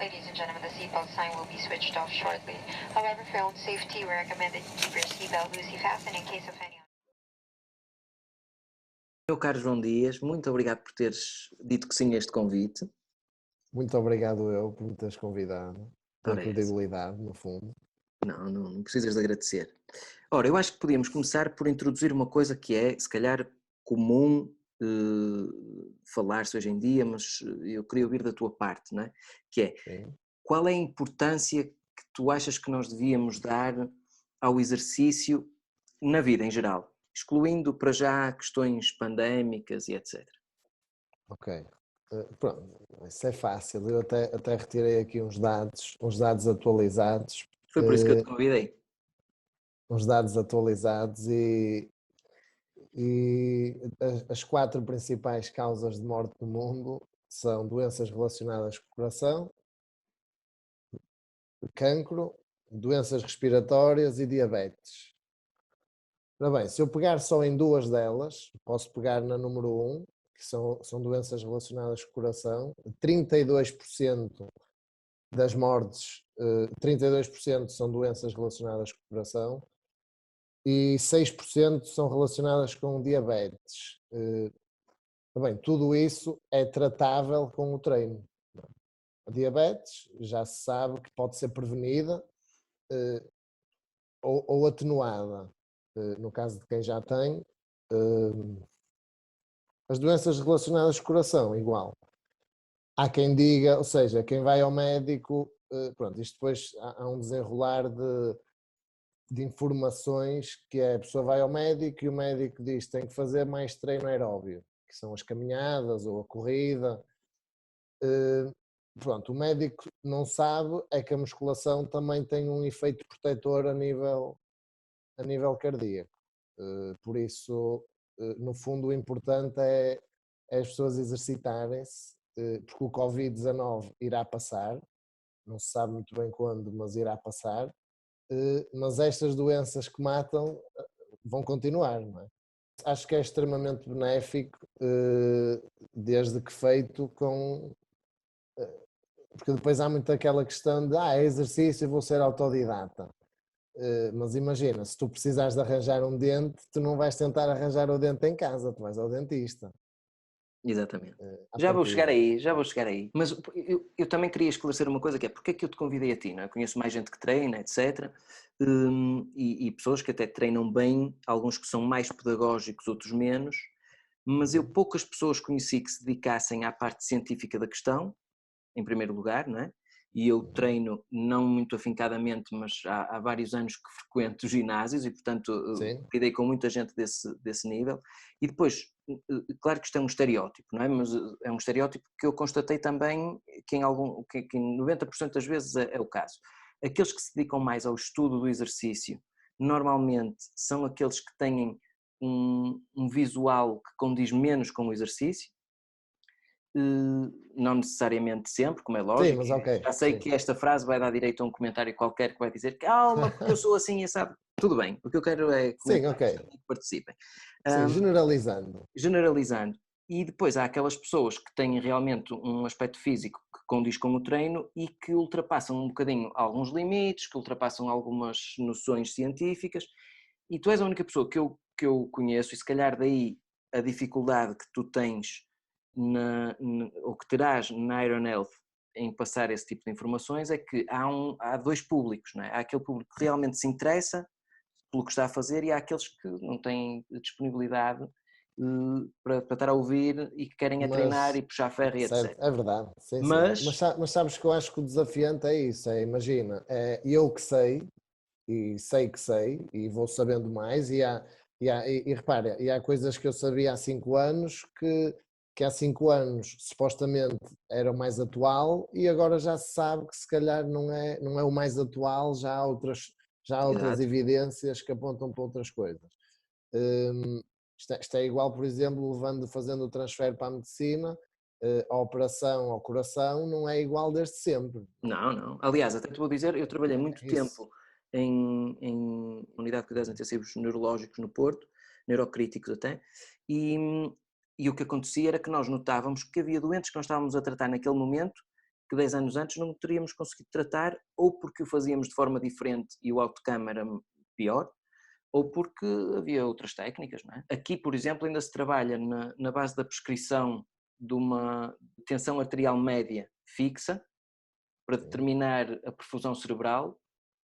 Ladies and gentlemen, the seatbelt sign will be switched off shortly. However, for your own safety, we recommend that you keep your seatbelt loosely fastened in case of any. Meu caro João Dias, muito obrigado por teres dito que sim a este convite. Muito obrigado eu por me teres convidado, pela Ora, credibilidade, no fundo. não precisas de agradecer. Ora, eu acho que podíamos começar por introduzir uma coisa que é, se calhar, comum falar-se hoje em dia, mas eu queria ouvir da tua parte, não é? Que é, Sim. qual é a importância que tu achas que nós devíamos dar ao exercício na vida em geral, excluindo para já questões pandémicas e etc. Ok. Pronto, isso é fácil. Eu até retirei aqui uns dados atualizados. Foi por isso que eu te convidei. Uns dados atualizados e as 4 principais causas de morte no mundo são doenças relacionadas com o coração, cancro, doenças respiratórias e diabetes. Ora bem, se eu pegar só em 2 delas, posso pegar na número 1, que são doenças relacionadas com o coração. 32% das mortes, 32% são doenças relacionadas com o coração e 6% são relacionadas com diabetes. Bem, tudo isso é tratável com o treino. A diabetes já se sabe que pode ser prevenida ou atenuada, no caso de quem já tem. As doenças relacionadas com o coração, igual. Há quem diga, ou seja, quem vai ao médico, pronto, isto depois há um desenrolar de informações, que é a pessoa vai ao médico e o médico diz que tem que fazer mais treino aeróbio, que são as caminhadas ou a corrida. Pronto, o médico não sabe é que a musculação também tem um efeito protetor a nível cardíaco. Por isso, no fundo, o importante é as pessoas exercitarem-se, porque o Covid-19 irá passar, não se sabe muito bem quando, mas irá passar. Mas estas doenças que matam vão continuar, não é? Acho que é extremamente benéfico, desde que feito com... Porque depois há muito aquela questão de é exercício, vou ser autodidata. Mas imagina, se tu precisares de arranjar um dente, tu não vais tentar arranjar o dente em casa, tu vais ao dentista. Exatamente. Já vou chegar aí. Mas eu também queria esclarecer uma coisa, que é porque é que eu te convidei a ti, não é? Conheço mais gente que treina, etc. E pessoas que até treinam bem, alguns que são mais pedagógicos, outros menos, mas eu poucas pessoas conheci que se dedicassem à parte científica da questão, em primeiro lugar, não é? E eu treino não muito afincadamente, mas há vários anos que frequento ginásios e, portanto, lidei com muita gente desse nível. E depois, claro que isto é um estereótipo, não é? Mas é um estereótipo que eu constatei também que em 90% das vezes é o caso. Aqueles que se dedicam mais ao estudo do exercício, normalmente são aqueles que têm um visual que condiz menos com o exercício. Não necessariamente sempre, como é lógico. Sim, mas ok. Já sei que esta frase vai dar direito a um comentário qualquer que vai dizer calma, porque eu sou assim e sabe. Tudo bem, o que eu quero é que participem. Sim, Generalizando. E depois há aquelas pessoas que têm realmente um aspecto físico que condiz com o treino e que ultrapassam um bocadinho alguns limites, que ultrapassam algumas noções científicas, e tu és a única pessoa que eu conheço, e se calhar daí a dificuldade que tu tens ou que terás na Iron Health em passar esse tipo de informações, é que há 2 públicos, não é? Há aquele público que realmente se interessa pelo que está a fazer e há aqueles que não têm disponibilidade para estar a ouvir e que querem treinar e puxar ferro e etc. É verdade, sim, mas sabes que eu acho que o desafiante é isso, imagina, eu que sei que sei e vou sabendo mais e repara, há coisas que eu sabia há 5 anos que há 5 anos supostamente era o mais atual e agora já se sabe que se calhar não é o mais atual, já há outras evidências que apontam para outras coisas. Isto é igual, por exemplo, fazendo o transfer para a medicina, a operação ao coração não é igual desde sempre. Não. Aliás, até te vou dizer, eu trabalhei muito tempo em unidade de cuidados intensivos neurológicos no Porto, neurocríticos até, e o que acontecia era que nós notávamos que havia doentes que nós estávamos a tratar naquele momento que 10 anos antes não teríamos conseguido tratar, ou porque o fazíamos de forma diferente e o outcome era pior, ou porque havia outras técnicas, não é? Aqui, por exemplo, ainda se trabalha na base da prescrição de uma tensão arterial média fixa para determinar a perfusão cerebral,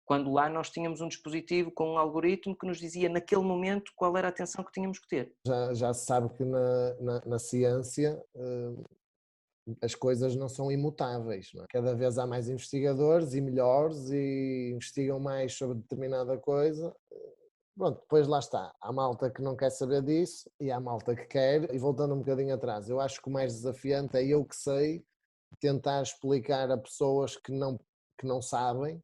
quando lá nós tínhamos um dispositivo com um algoritmo que nos dizia naquele momento qual era a tensão que tínhamos que ter. Já se sabe que na ciência as coisas não são imutáveis, não é? Cada vez há mais investigadores e melhores e investigam mais sobre determinada coisa. Pronto, depois lá está. Há malta que não quer saber disso e há malta que quer. E voltando um bocadinho atrás, eu acho que o mais desafiante é eu que sei tentar explicar a pessoas que não sabem,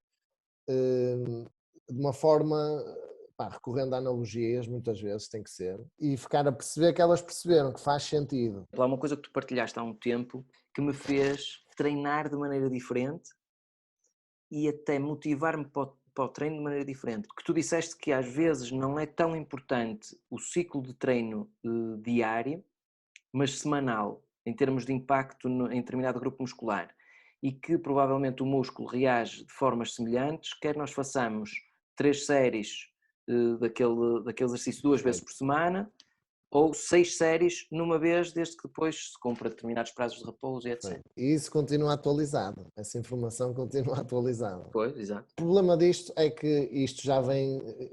de uma forma, pá, recorrendo a analogias, muitas vezes tem que ser, e ficar a perceber que elas perceberam que faz sentido. Há uma coisa que tu partilhaste há um tempo que me fez treinar de maneira diferente e até motivar-me para o treino de maneira diferente. Porque tu disseste que às vezes não é tão importante o ciclo de treino diário, mas semanal, em termos de impacto em determinado grupo muscular. E que provavelmente o músculo reage de formas semelhantes, quer nós façamos 3 séries daquele exercício 2 vezes por semana, ou 6 séries numa vez, desde que depois se cumpra determinados prazos de repouso e etc. E isso continua atualizado, essa informação continua atualizada. Pois, exato. O problema disto é que isto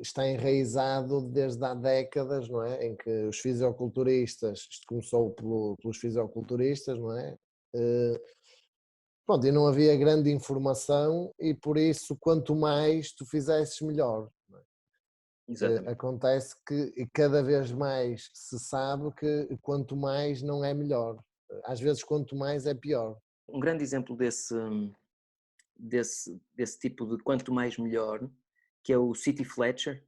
está enraizado desde há décadas, não é? Em que os fisiculturistas, isto começou pelos fisiculturistas, não é? Pronto, e não havia grande informação e por isso quanto mais tu fizesses melhor. Exatamente. Acontece que cada vez mais se sabe que quanto mais não é melhor. Às vezes quanto mais é pior. Um grande exemplo desse tipo de quanto mais melhor, que é o City Fletcher,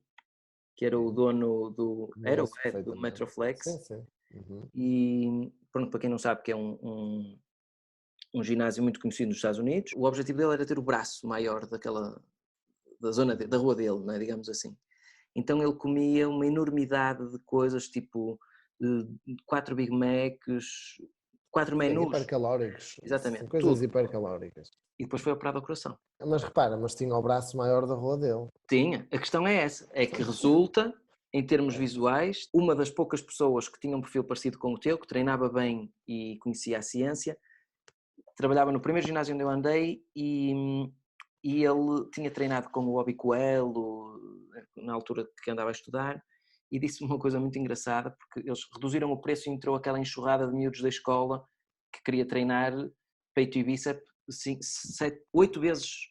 que era o dono do Metroflex. Sim, sim. Uhum. E pronto, para quem não sabe, que é um ginásio muito conhecido nos Estados Unidos. O objetivo dele era ter o braço maior da zona da rua dele, né, digamos assim. Então ele comia uma enormidade de coisas, tipo 4 Big Macs, 4 menus. Hipercalóricos. Exatamente, Coisas tudo. hipercalóricas. E depois foi operado ao coração. Mas repara, mas tinha o braço maior da rua dele. Tinha. A questão é essa, é que resulta, em termos visuais, uma das poucas pessoas que tinha um perfil parecido com o teu, que treinava bem e conhecia a ciência, trabalhava no primeiro ginásio onde eu andei e ele tinha treinado com o Bobby Coelho, na altura que andava a estudar, e disse-me uma coisa muito engraçada, porque eles reduziram o preço e entrou aquela enxurrada de miúdos da escola que queria treinar peito e bíceps 8 vezes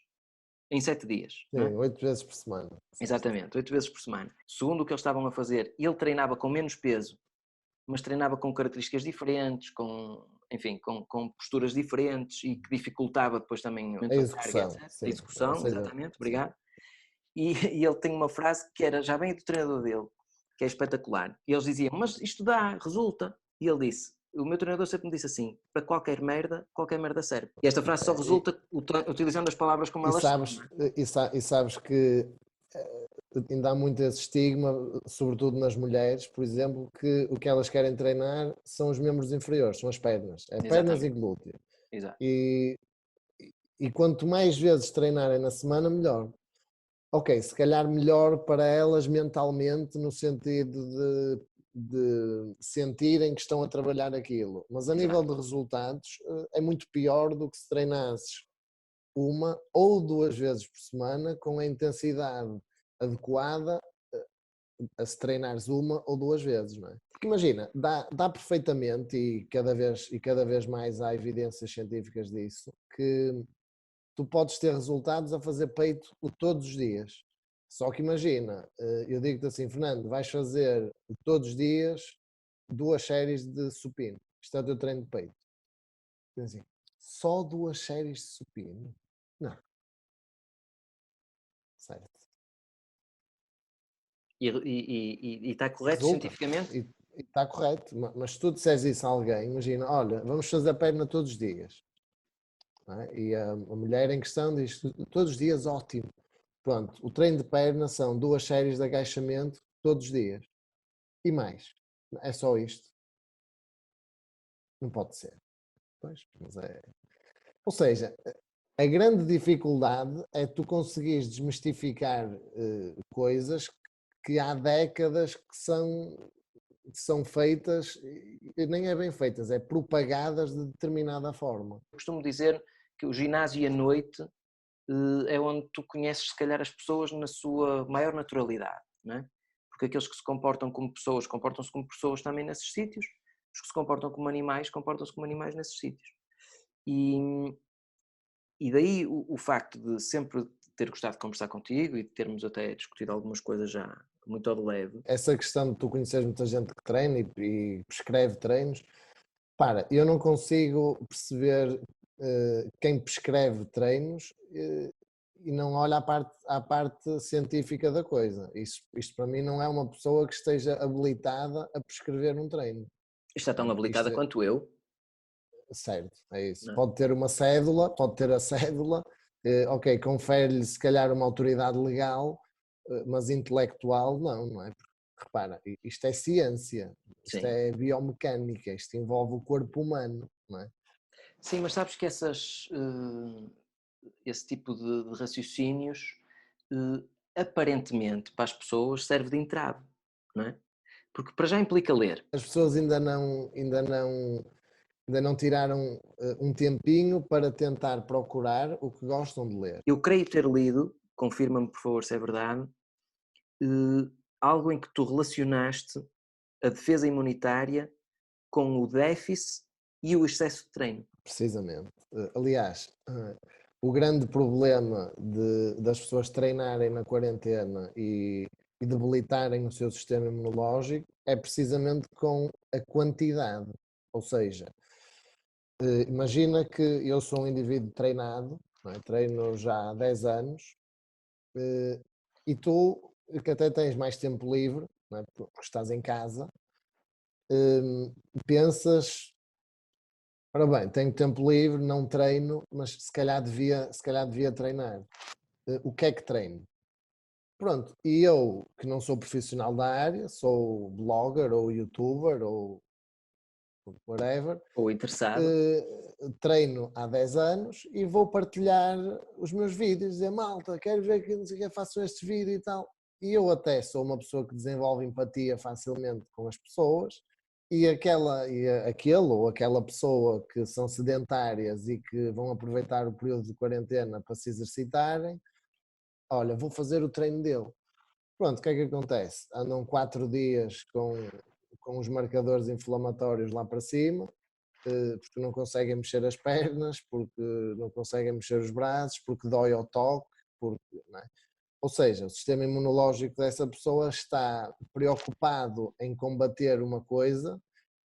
em 7 dias. Sim, 8 vezes por semana. Exatamente, 8 vezes por semana. Segundo o que eles estavam a fazer, ele treinava com menos peso, mas treinava com características diferentes, enfim, com posturas diferentes e que dificultava depois também A execução. a execução, exatamente, obrigado. E ele tem uma frase que era, já vem do treinador dele, que é espetacular. E eles diziam, mas isto dá, resulta. E ele disse, o meu treinador sempre me disse assim, para qualquer merda serve. E esta frase só resulta utilizando as palavras como elas são. E sabes que ainda há muito esse estigma, sobretudo nas mulheres, por exemplo, que o que elas querem treinar são os membros inferiores, são as pernas. É pernas e glúteo. Exato. E quanto mais vezes treinarem na semana, melhor. Ok, se calhar melhor para elas mentalmente, no sentido de sentirem que estão a trabalhar aquilo. Mas a nível de resultados, é muito pior do que se treinasses 1 ou 2 vezes por semana com a intensidade adequada a se treinares 1 ou 2 vezes, não é? Porque imagina, dá perfeitamente e cada vez mais há evidências científicas disso, que tu podes ter resultados a fazer peito todos os dias. Só que imagina, eu digo-te assim, Fernando, vais fazer todos os dias 2 séries de supino. Isto é o teu treino de peito. Assim, só 2 séries de supino? Não. Certo. E está correto cientificamente? E está correto, mas se tu disseres isso a alguém, imagina, olha, vamos fazer perna todos os dias. É? E a mulher em questão diz, todos os dias, ótimo. Pronto, o treino de perna são 2 séries de agachamento todos os dias. E mais. É só isto. Não pode ser. Pois, mas é... Ou seja, a grande dificuldade é tu conseguires desmistificar coisas que há décadas que são feitas, e nem é bem feitas, é propagadas de determinada forma. Costumo dizer que o ginásio à noite é onde tu conheces, se calhar, as pessoas na sua maior naturalidade, não é? Porque aqueles que se comportam como pessoas, comportam-se como pessoas também nesses sítios, os que se comportam como animais, comportam-se como animais nesses sítios. E daí o facto de sempre ter gostado de conversar contigo e de termos até discutido algumas coisas já muito ao de leve. Essa questão de tu conheceres muita gente que treina e prescreve treinos, eu não consigo perceber quem prescreve treinos e não olha à parte científica da coisa. Isto para mim não é uma pessoa que esteja habilitada a prescrever um treino. Está tão habilitada quanto eu. Certo, é isso. Não. Pode ter uma cédula, pode ter a cédula, ok, confere-lhe se calhar uma autoridade legal, mas intelectual não é? Porque, repara, isto é ciência, isto Sim. é biomecânica, isto envolve o corpo humano, não é? Sim, mas sabes que esse tipo de raciocínios aparentemente para as pessoas serve de entrave, não é? Porque para já implica ler. As pessoas ainda não tiraram um tempinho para tentar procurar o que gostam de ler. Eu creio ter lido, confirma-me por favor se é verdade, algo em que tu relacionaste a defesa imunitária com o déficit e o excesso de treino. Precisamente. Aliás, o grande problema das pessoas treinarem na quarentena e debilitarem o seu sistema imunológico é precisamente com a quantidade. Ou seja, imagina que eu sou um indivíduo treinado, não é? Treino já há 10 anos, e tu, que até tens mais tempo livre, não é? Porque estás em casa, pensas, ora bem, tenho tempo livre, não treino, mas se calhar devia treinar. O que é que treino? Pronto, e eu, que não sou profissional da área, sou blogger ou youtuber ou whatever, Ou interessado. treino há 10 anos e vou partilhar os meus vídeos, dizer, malta, quero ver que não sei o que faço estes vídeos e tal. E eu até sou uma pessoa que desenvolve empatia facilmente com as pessoas, e aquele ou aquela pessoa que são sedentárias e que vão aproveitar o período de quarentena para se exercitarem, olha, vou fazer o treino dele. Pronto, o que é que acontece? Andam 4 dias com os marcadores inflamatórios lá para cima, porque não conseguem mexer as pernas, porque não conseguem mexer os braços, porque dói ao toque, não é? Ou seja, o sistema imunológico dessa pessoa está preocupado em combater uma coisa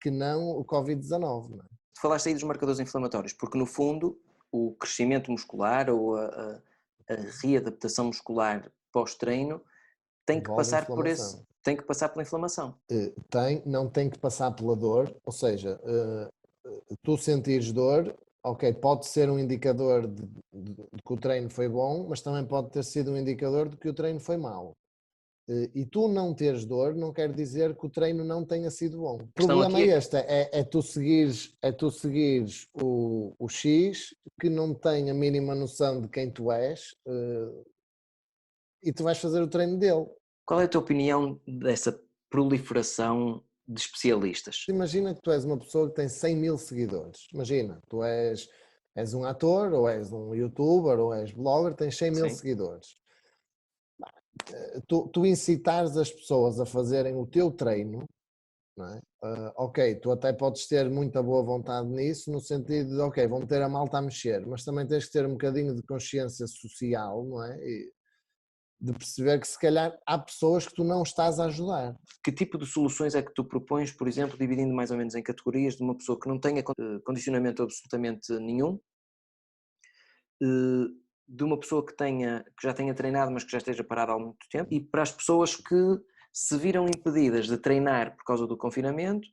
que não o Covid-19. Não é? Falaste aí dos marcadores inflamatórios, porque no fundo o crescimento muscular ou a readaptação muscular pós-treino tem que passar pela inflamação. Não tem que passar pela dor, ou seja, tu sentires dor, ok, pode ser um indicador de que o treino foi bom, mas também pode ter sido um indicador de que o treino foi mau. E tu não teres dor não quer dizer que o treino não tenha sido bom. O problema é este, é tu seguires o X que não tem a mínima noção de quem tu és, e tu vais fazer o treino dele. Qual é a tua opinião dessa proliferação de especialistas? Imagina que tu és uma pessoa que tem 100 mil seguidores. Imagina, tu és um ator, ou és um youtuber, ou és blogger, tens 100 mil seguidores. Tu incitares as pessoas a fazerem o teu treino, não é? Ok, tu até podes ter muita boa vontade nisso, no sentido de, ok, vão meter a malta a mexer, mas também tens que ter um bocadinho de consciência social, não é? E de perceber que se calhar há pessoas que tu não estás a ajudar. Que tipo de soluções é que tu propões, por exemplo, dividindo mais ou menos em categorias, de uma pessoa que não tenha condicionamento absolutamente nenhum, de uma pessoa que já tenha treinado, mas que já esteja parada há muito tempo, e para as pessoas que se viram impedidas de treinar por causa do confinamento,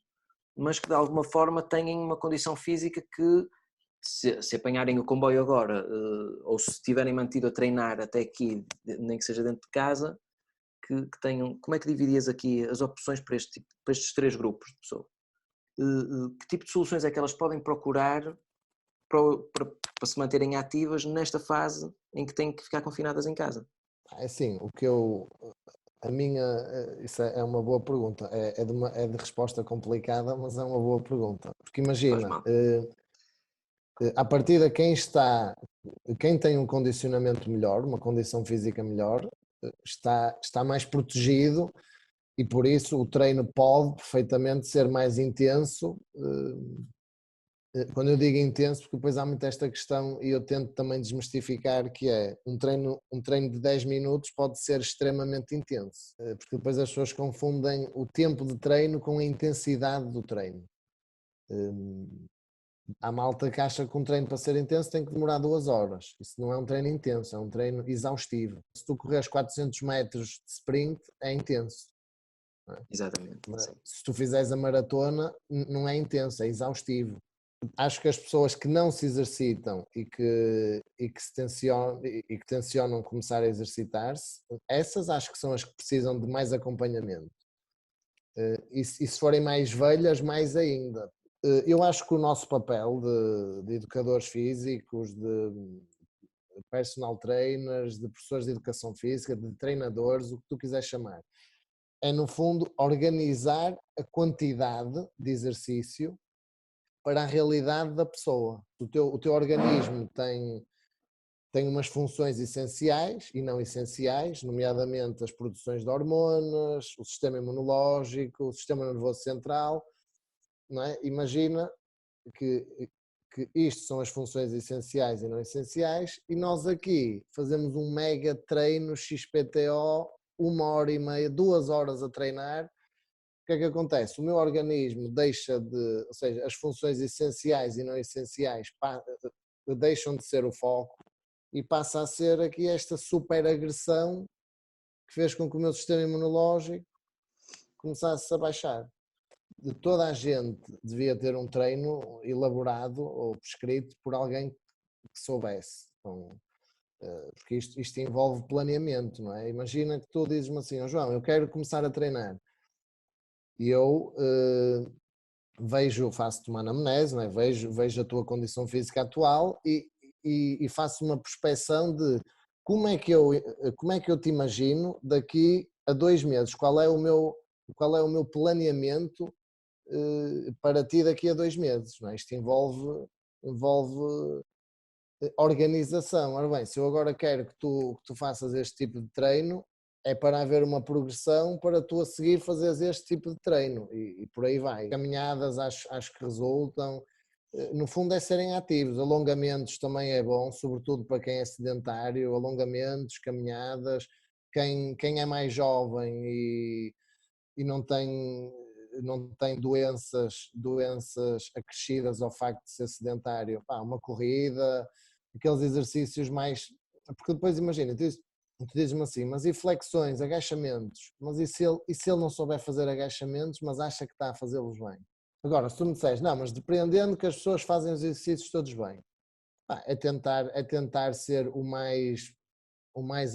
mas que de alguma forma têm uma condição física que, se apanharem o comboio agora, ou se estiverem mantido a treinar até aqui, nem que seja dentro de casa, que tenham. Como é que dividias aqui as opções para estes 3 grupos de pessoas? Que tipo de soluções é que elas podem procurar para se manterem ativas nesta fase em que têm que ficar confinadas em casa? É assim, isso é uma boa pergunta, é de resposta complicada, mas é uma boa pergunta, porque Faz imagina, mal. à partida quem tem um condicionamento melhor, uma condição física melhor, está mais protegido e por isso o treino pode perfeitamente ser mais intenso. Quando eu digo intenso, porque depois há muito esta questão e eu tento também desmistificar que é um treino de 10 minutos pode ser extremamente intenso, porque depois as pessoas confundem o tempo de treino com a intensidade do treino. Há malta que acha que um treino para ser intenso tem que demorar 2 horas. Isso não é um treino intenso, é um treino exaustivo. Se tu correres 400 metros de sprint, é intenso. Exatamente. Sim. Se tu fizeres a maratona, não é intenso, é exaustivo. Acho que as pessoas que não se exercitam e que tencionam começar a exercitar-se, essas acho que são as que precisam de mais acompanhamento. E se forem mais velhas, mais ainda. Eu acho que o nosso papel de educadores físicos, de personal trainers, de professores de educação física, de treinadores, o que tu quiseres chamar, é no fundo organizar a quantidade de exercício para a realidade da pessoa. O teu organismo tem umas funções essenciais e não essenciais, nomeadamente as produções de hormonas, o sistema imunológico, o sistema nervoso central, não é? Imagina que, que isto são as funções essenciais e não essenciais e nós aqui fazemos um mega treino XPTO, 1 hora e meia, 2 horas a treinar. O que é que acontece? O meu organismo deixa de, ou seja, as funções essenciais e não essenciais deixam de ser o foco e passa a ser aqui esta super agressão que fez com que o meu sistema imunológico começasse a baixar. De toda a gente devia ter um treino elaborado ou prescrito por alguém que soubesse. Então, porque isto envolve planeamento, não é? Imagina que tu dizes-me assim, oh, João, eu quero começar a treinar. E eu faço-te uma anamnese, não é? vejo a tua condição física atual e faço uma prospeção de como é que eu te imagino daqui a 2 meses, qual é o meu planeamento para ti daqui a 2 meses, não é? Isto envolve organização. Ora bem, se eu agora quero que tu faças este tipo de treino, é para haver uma progressão para tu a seguir fazeres este tipo de treino e por aí vai. Caminhadas acho que resultam. No fundo é serem ativos, alongamentos também é bom, sobretudo para quem é sedentário, alongamentos, caminhadas, quem é mais jovem e não tem doenças acrescidas ao facto de ser sedentário, uma corrida, aqueles exercícios mais, porque depois imagina, tu dizes-me assim, mas e flexões, agachamentos, mas e se ele não souber fazer agachamentos, mas acha que está a fazê-los bem? Agora, se tu me disseres, não, mas depreendendo que as pessoas fazem os exercícios todos bem, é tentar ser o mais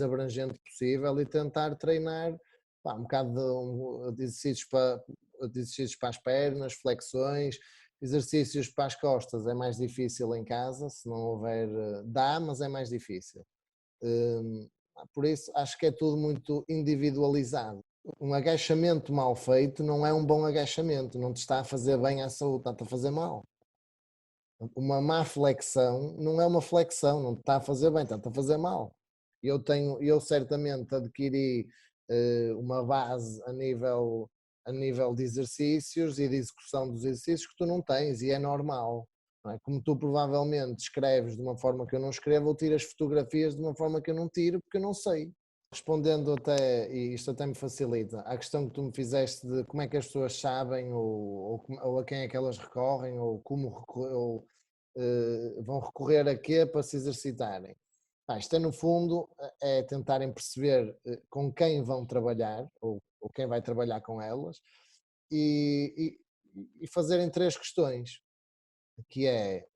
abrangente possível e tentar treinar um bocado de exercícios para as pernas, flexões, exercícios para as costas é mais difícil em casa, se não houver, dá, mas é mais difícil. Por isso acho que é tudo muito individualizado. Um agachamento mal feito não é um bom agachamento, não te está a fazer bem à saúde, está-te a fazer mal. Uma má flexão não é uma flexão, não te está a fazer bem, está-te a fazer mal. Eu certamente adquiri uma base a nível de exercícios e de execução dos exercícios que tu não tens e é normal. Não é? Como tu provavelmente escreves de uma forma que eu não escrevo ou tiras fotografias de uma forma que eu não tiro porque eu não sei. Respondendo até, e isto até me facilita, à questão que tu me fizeste de como é que as pessoas sabem ou a quem é que elas recorrem ou como vão recorrer a quê para se exercitarem. Isto é no fundo é tentarem perceber com quem vão trabalhar ou quem vai trabalhar com elas e fazerem 3 questões, que é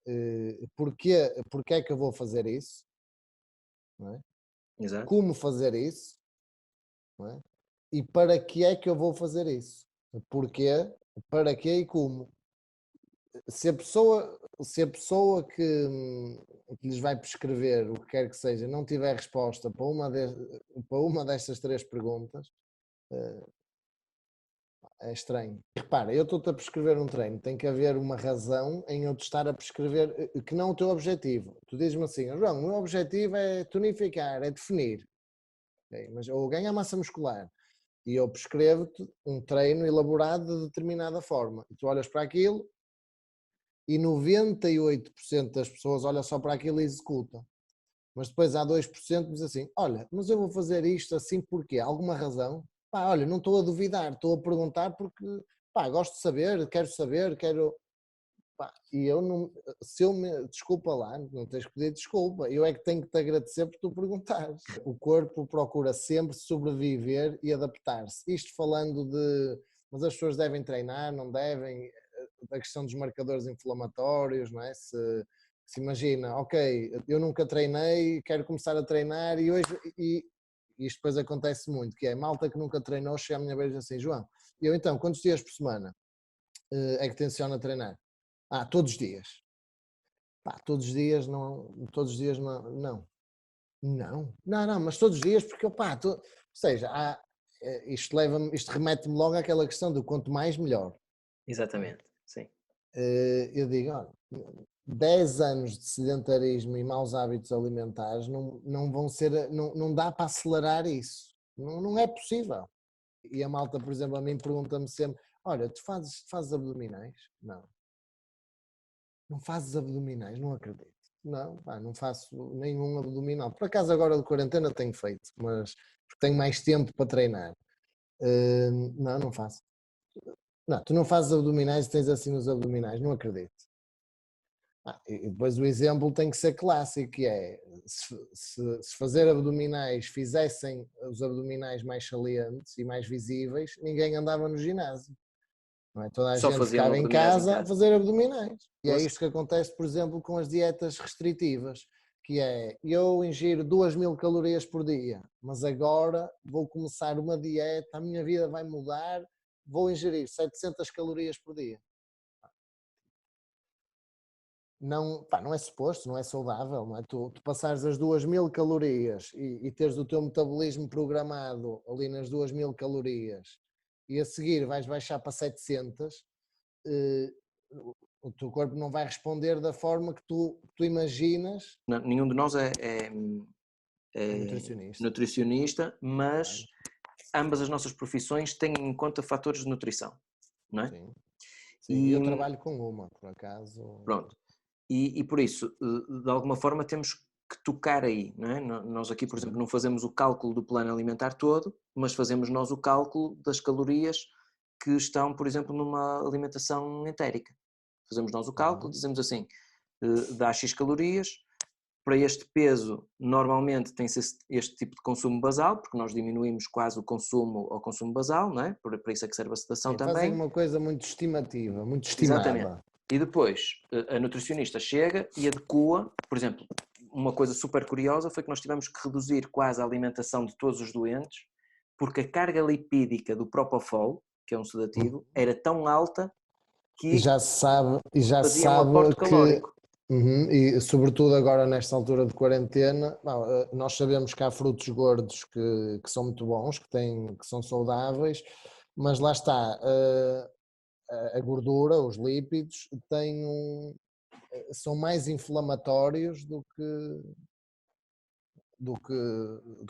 porquê é que eu vou fazer isso, não é? Exato. Como fazer isso, não é? E para que é que eu vou fazer isso? Porquê, para quê e como. se a pessoa que lhes vai prescrever o que quer que seja não tiver resposta para uma destas 3 perguntas, é estranho. Repara, eu estou-te a prescrever um treino, tem que haver uma razão em eu te estar a prescrever que não o teu objetivo. Tu dizes-me assim: João, o meu objetivo é tonificar, é definir, okay? Ou ganhar massa muscular. E eu prescrevo-te um treino elaborado de determinada forma. E tu olhas para aquilo e 98% das pessoas olha só para aquilo e executam. Mas depois há 2% que diz assim: olha, mas eu vou fazer isto assim porque há alguma razão? Pá, olha, não estou a duvidar, estou a perguntar porque, pá, gosto de saber, quero... Pá, e eu não, se eu me, desculpa lá, não tens que pedir desculpa, eu é que tenho que te agradecer por tu perguntares. O corpo procura sempre sobreviver e adaptar-se. Isto falando de, mas as pessoas devem treinar, não devem, a questão dos marcadores inflamatórios, não é? Se imagina, ok, eu nunca treinei, quero começar a treinar e hoje, e isto depois acontece muito, que é malta que nunca treinou, chega a minha vez assim: João, eu então, quantos dias por semana é que tenciona treinar? Todos os dias. Pá, todos os dias não, mas todos os dias porque, ou seja, isto remete-me logo àquela questão do quanto mais melhor. Exatamente, sim. Eu digo, olha, 10 anos de sedentarismo e maus hábitos alimentares não vão ser, não dá para acelerar isso, não é possível. E a malta, por exemplo, a mim pergunta-me sempre: olha, tu fazes abdominais? Não fazes abdominais? Não acredito. Não, pá, não faço nenhum abdominal. Por acaso agora de quarentena tenho feito, mas porque tenho mais tempo para treinar. Não faço. Não, tu não fazes abdominais e tens assim os abdominais, não acredito. E depois o exemplo tem que ser clássico, que é, se fazer abdominais fizessem os abdominais mais salientes e mais visíveis, ninguém andava no ginásio. Não é? Toda a Só gente faziam ficava em abdominais em casa a casa. fazer abdominais. E é Pois. isto que acontece, por exemplo, com as dietas restritivas, que é, eu ingiro 2000 calorias por dia, mas agora vou começar uma dieta, a minha vida vai mudar, vou ingerir 700 calorias por dia. Não, pá, não é suposto, não é saudável, não é? Tu passares as 2000 calorias e teres o teu metabolismo programado ali nas 2000 calorias e a seguir vais baixar para 700, o teu corpo não vai responder da forma que tu imaginas. Não, nenhum de nós é Nutricionista. nutricionista, mas ambas as nossas profissões têm em conta fatores de nutrição, não é? Sim, sim. E Eu trabalho com uma, por acaso. pronto. E por isso, de alguma forma, temos que tocar aí, não é? Nós aqui, por exemplo, não fazemos o cálculo do plano alimentar todo, mas fazemos nós o cálculo das calorias que estão, por exemplo, numa alimentação entérica. Fazemos nós o cálculo, dizemos assim, dá X calorias, para este peso normalmente tem-se este tipo de consumo basal, porque nós diminuímos quase o consumo ao consumo basal, não é? Para isso é que serve a sedação também. Fazem uma coisa muito estimativa, muito estimada. Exatamente. E depois a nutricionista chega e adequa, por exemplo, uma coisa super curiosa foi que nós tivemos que reduzir quase a alimentação de todos os doentes, porque a carga lipídica do Propofol, que é um sedativo, era tão alta que já se sabe fazia um aporte calórico. E sobretudo agora nesta altura de quarentena, nós sabemos que há frutos gordos que são muito bons, que são saudáveis, mas lá está, a gordura, os lípidos, são mais inflamatórios do que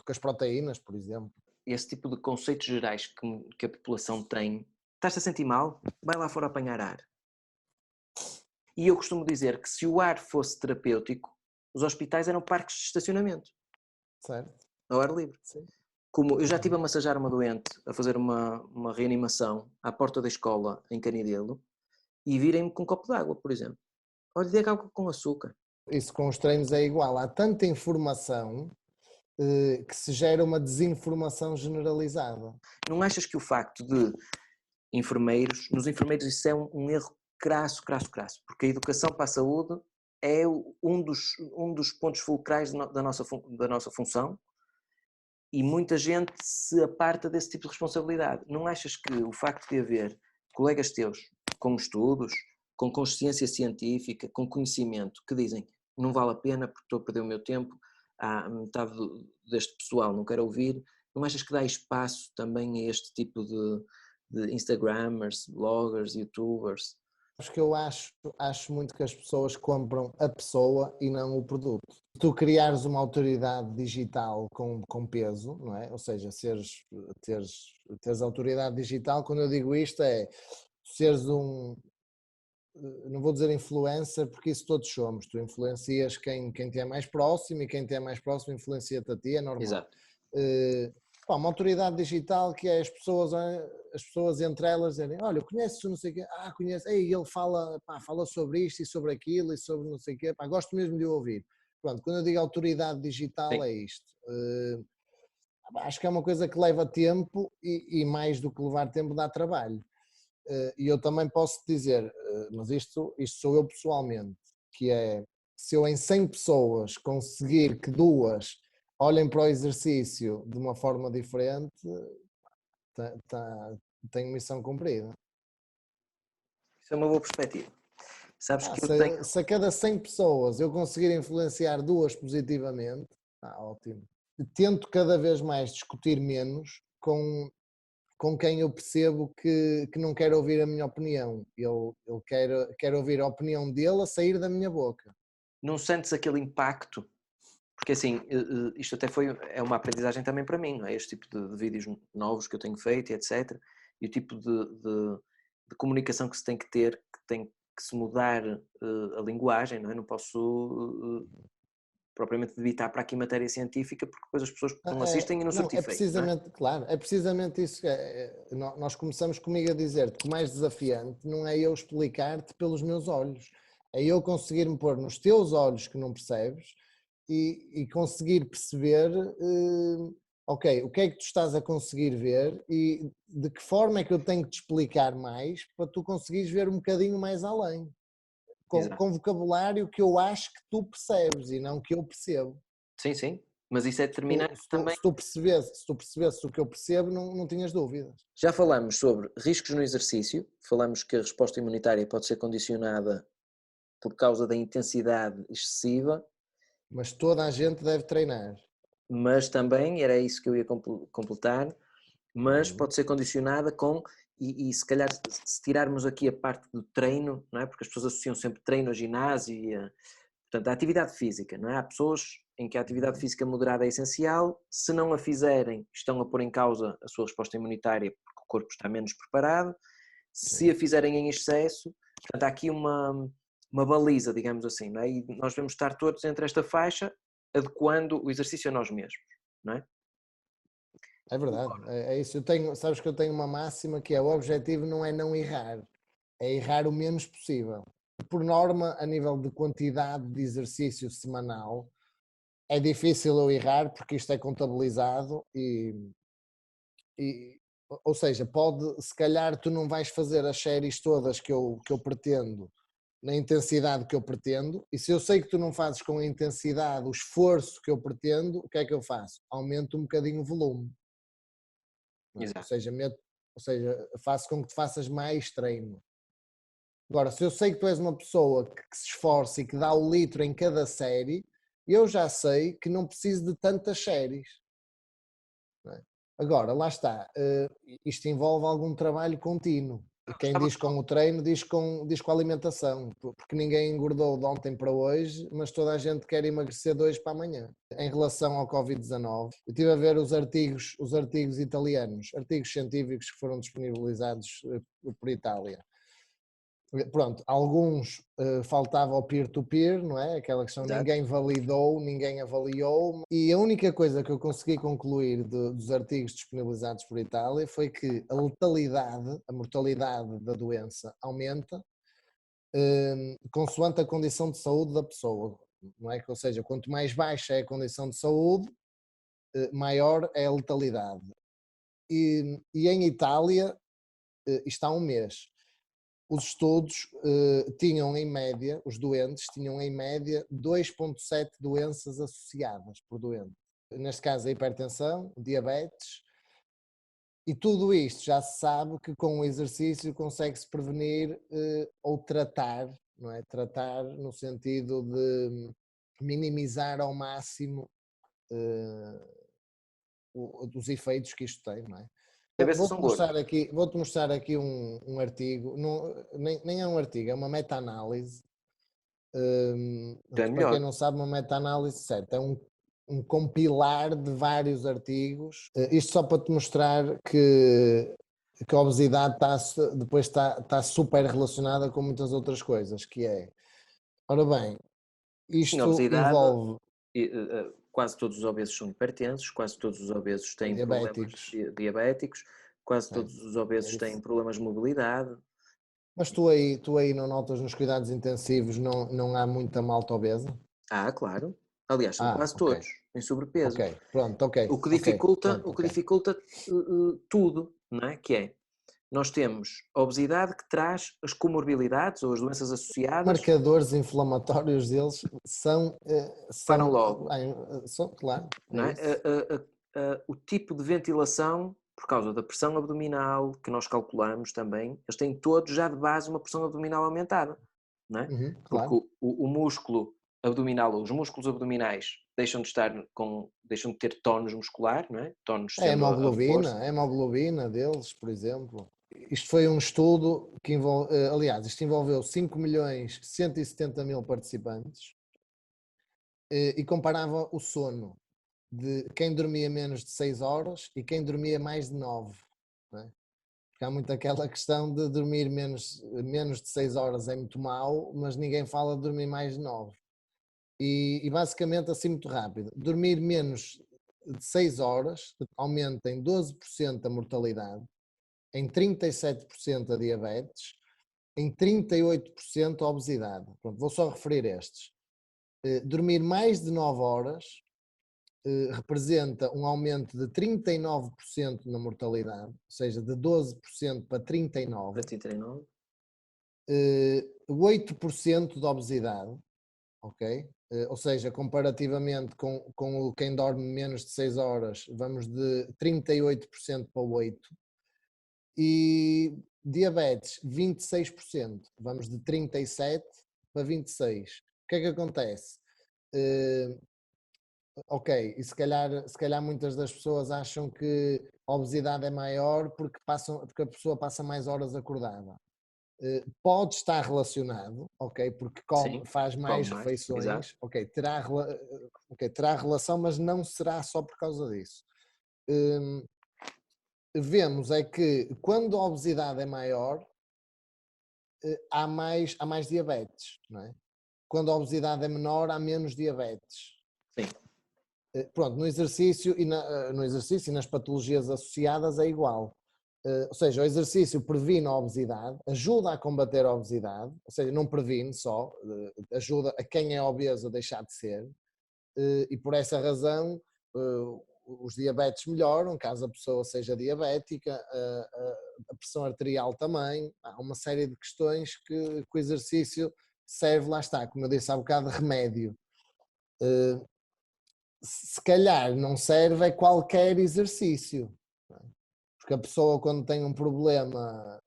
as proteínas, por exemplo. Esse tipo de conceitos gerais que a população tem, estás-te a sentir mal? Vai lá fora apanhar ar. E eu costumo dizer que se o ar fosse terapêutico, os hospitais eram parques de estacionamento. Certo. Ao ar livre. Sim. Como eu já estive a massajar uma doente, a fazer uma reanimação à porta da escola em Canidelo, e virem-me com um copo de água, por exemplo. Olha, dê água com açúcar. Isso com os treinos é igual. Há tanta informação que se gera uma desinformação generalizada. Não achas que o facto de nos enfermeiros isso é um erro crasso, porque a educação para a saúde é um dos pontos fulcrais da nossa função e muita gente se aparta desse tipo de responsabilidade. Não achas que o facto de haver colegas teus com estudos, com consciência científica, com conhecimento, que dizem não vale a pena porque estou a perder o meu tempo, há metade deste pessoal não quer ouvir, não achas que dá espaço também a este tipo de Instagrammers, bloggers, YouTubers? Acho que eu acho muito que as pessoas compram a pessoa e não o produto. Tu criares uma autoridade digital com peso, não é? Ou seja, teres autoridade digital, quando eu digo isto é seres não vou dizer influencer, porque isso todos somos. Tu influencias quem te é mais próximo e quem te é mais próximo influencia-te a ti, é normal. Exato. Uma autoridade digital que é as pessoas entre elas dizerem, olha, conheces não sei o quê, conheço, ei, ele fala sobre isto e sobre aquilo e sobre não sei o quê, gosto mesmo de o ouvir. Pronto, quando eu digo autoridade digital Sim. é isto. Acho que é uma coisa que leva tempo e mais do que levar tempo dá trabalho. E eu também posso dizer, mas isto sou eu pessoalmente, que é, se eu em 100 pessoas conseguir que 2 olhem para o exercício de uma forma diferente, tenho missão cumprida. Isso é uma boa perspectiva. Sabes que eu tenho... Se a cada 100 pessoas eu conseguir influenciar 2 positivamente, ótimo. Tento cada vez mais discutir menos com quem eu percebo que não quer ouvir a minha opinião. Ele quer ouvir a opinião dele a sair da minha boca. Não sentes aquele impacto? Porque assim, isto até é uma aprendizagem também para mim, não é? Este tipo de vídeos novos que eu tenho feito, etc. E o tipo de comunicação que se tem que ter, que tem que se mudar a linguagem, não é? Não posso propriamente debitar para aqui matéria científica, porque depois as pessoas não assistem e não surtem efeito. Precisamente, não é? Claro, é precisamente isso. Nós começamos comigo a dizer-te que o mais desafiante não é eu explicar-te pelos meus olhos, é eu conseguir-me pôr nos teus olhos que não percebes e conseguir perceber, ok, o que é que tu estás a conseguir ver e de que forma é que eu tenho que te explicar mais para tu conseguires ver um bocadinho mais além, com vocabulário que eu acho que tu percebes e não que eu percebo. Sim, sim, mas isso é determinante também. Se tu percebesses o que eu percebo, não tinhas dúvidas. Já falamos sobre riscos no exercício, falamos que a resposta imunitária pode ser condicionada por causa da intensidade excessiva. Mas toda a gente deve treinar. Mas também, era isso que eu ia completar, mas pode ser condicionada com, e se calhar se tirarmos aqui a parte do treino, não é? Porque as pessoas associam sempre treino ao ginásio e portanto, a atividade física, não é? Há pessoas em que a atividade física moderada é essencial, se não a fizerem, estão a pôr em causa a sua resposta imunitária porque o corpo está menos preparado, se a fizerem em excesso, portanto, há aqui uma baliza, digamos assim, não é? E nós devemos estar todos entre esta faixa, adequando o exercício a nós mesmos, não é? É verdade, é isso. Sabes que eu tenho uma máxima que é: o objetivo não é não errar, é errar o menos possível. Por norma, a nível de quantidade de exercício semanal, é difícil eu errar porque isto é contabilizado ou seja, se calhar tu não vais fazer as séries todas que eu pretendo na intensidade que eu pretendo, e se eu sei que tu não fazes com a intensidade, o esforço que eu pretendo, o que é que eu faço? Aumento um bocadinho o volume. Ou seja, faço com que tu faças mais treino. Agora, se eu sei que tu és uma pessoa que se esforça e que dá o litro em cada série, eu já sei que não preciso de tantas séries. Não é? Agora, lá está, isto envolve algum trabalho contínuo. Quem diz com o treino diz com a alimentação, porque ninguém engordou de ontem para hoje, mas toda a gente quer emagrecer de hoje para amanhã. Em relação ao Covid-19, eu estive a ver os artigos italianos, artigos científicos que foram disponibilizados por Itália. Pronto, alguns faltava o peer-to-peer, não é? Aquela questão, Exato. ninguém validou, ninguém avaliou, e a única coisa que eu consegui concluir dos artigos disponibilizados por Itália foi que a letalidade, a mortalidade da doença aumenta consoante a condição de saúde da pessoa, não é? Ou seja, quanto mais baixa é a condição de saúde, maior é a letalidade. E em Itália, está há um mês. Os estudos tinham em média, os doentes tinham em média 2,7 doenças associadas por doente. Neste caso a hipertensão, diabetes, E tudo isto já se sabe que com o exercício consegue-se prevenir ou tratar, não é? Tratar no sentido de minimizar ao máximo os efeitos que isto tem, não é? Cabeças Vou-te são gordos. mostrar aqui um artigo, nem é um artigo, é uma meta-análise. Então é Para quem melhor. não sabe, uma meta-análise, certo, é um compilar de vários artigos. Isto só para te mostrar que a obesidade depois está super relacionada com muitas outras coisas, que é, ora bem, Sim, isto obesidade, envolve quase todos os obesos são hipertensos, quase todos os obesos têm problemas diabéticos, diabéticos, quase certo? todos os É obesos têm isso. problemas de mobilidade. Mas tu aí não notas nos cuidados intensivos, não há muita malta obesa? Ah, claro. Aliás, são quase Ok, todos em ok, sobrepeso. pronto, ok, O que ok, dificulta, pronto, o que ok. dificulta tudo, não é? Que é, nós temos a obesidade que traz as comorbilidades ou as doenças associadas, Marcadores inflamatórios deles param logo, claro, não é é? isso. O tipo de ventilação, por causa da pressão abdominal, que nós calculamos também, eles têm todos já de base uma pressão abdominal aumentada, não é? Uhum, Porque claro. o músculo abdominal, ou os músculos abdominais, deixam de ter tónus muscular, não é? Tónus sendo a força. A hemoglobina deles, por exemplo. Isto foi um estudo que aliás, isto envolveu 5.170.000 participantes e comparava o sono de quem dormia menos de 6 horas e quem dormia mais de 9. Não é? Porque há muito aquela questão de dormir menos de 6 horas é muito mau, mas ninguém fala de dormir mais de 9. E basicamente, assim muito rápido, dormir menos de 6 horas aumenta em 12% a mortalidade, em 37% a diabetes, em 38% a obesidade. Pronto, vou só referir estes. Dormir mais de 9 horas representa um aumento de 39% na mortalidade, ou seja, de 12% para 39%, Para ti, treino. 8% de obesidade, ok? Ou seja, comparativamente com quem dorme menos de 6 horas, vamos de 38% para 8%. E diabetes, 26%, vamos de 37% para 26%. O que é que acontece? Ok, e se calhar muitas das pessoas acham que a obesidade é maior porque a pessoa passa mais horas acordada. Pode estar relacionado, ok, porque Sim, faz come mais mais, exato. refeições, ok, terá relação, mas não será só por causa disso. Vemos é que quando a obesidade é maior, há mais diabetes, não é? Quando a obesidade é menor, há menos diabetes. Sim. Pronto, no exercício e nas patologias associadas é igual. Ou seja, o exercício previne a obesidade, ajuda a combater a obesidade, ou seja, não previne só, ajuda a quem é obeso a deixar de ser, e por essa razão os diabetes melhoram, caso a pessoa seja diabética, a pressão arterial também, há uma série de questões que o exercício serve, lá está, como eu disse há bocado, de remédio. Se calhar não serve é qualquer exercício, não é? Porque a pessoa quando tem um problema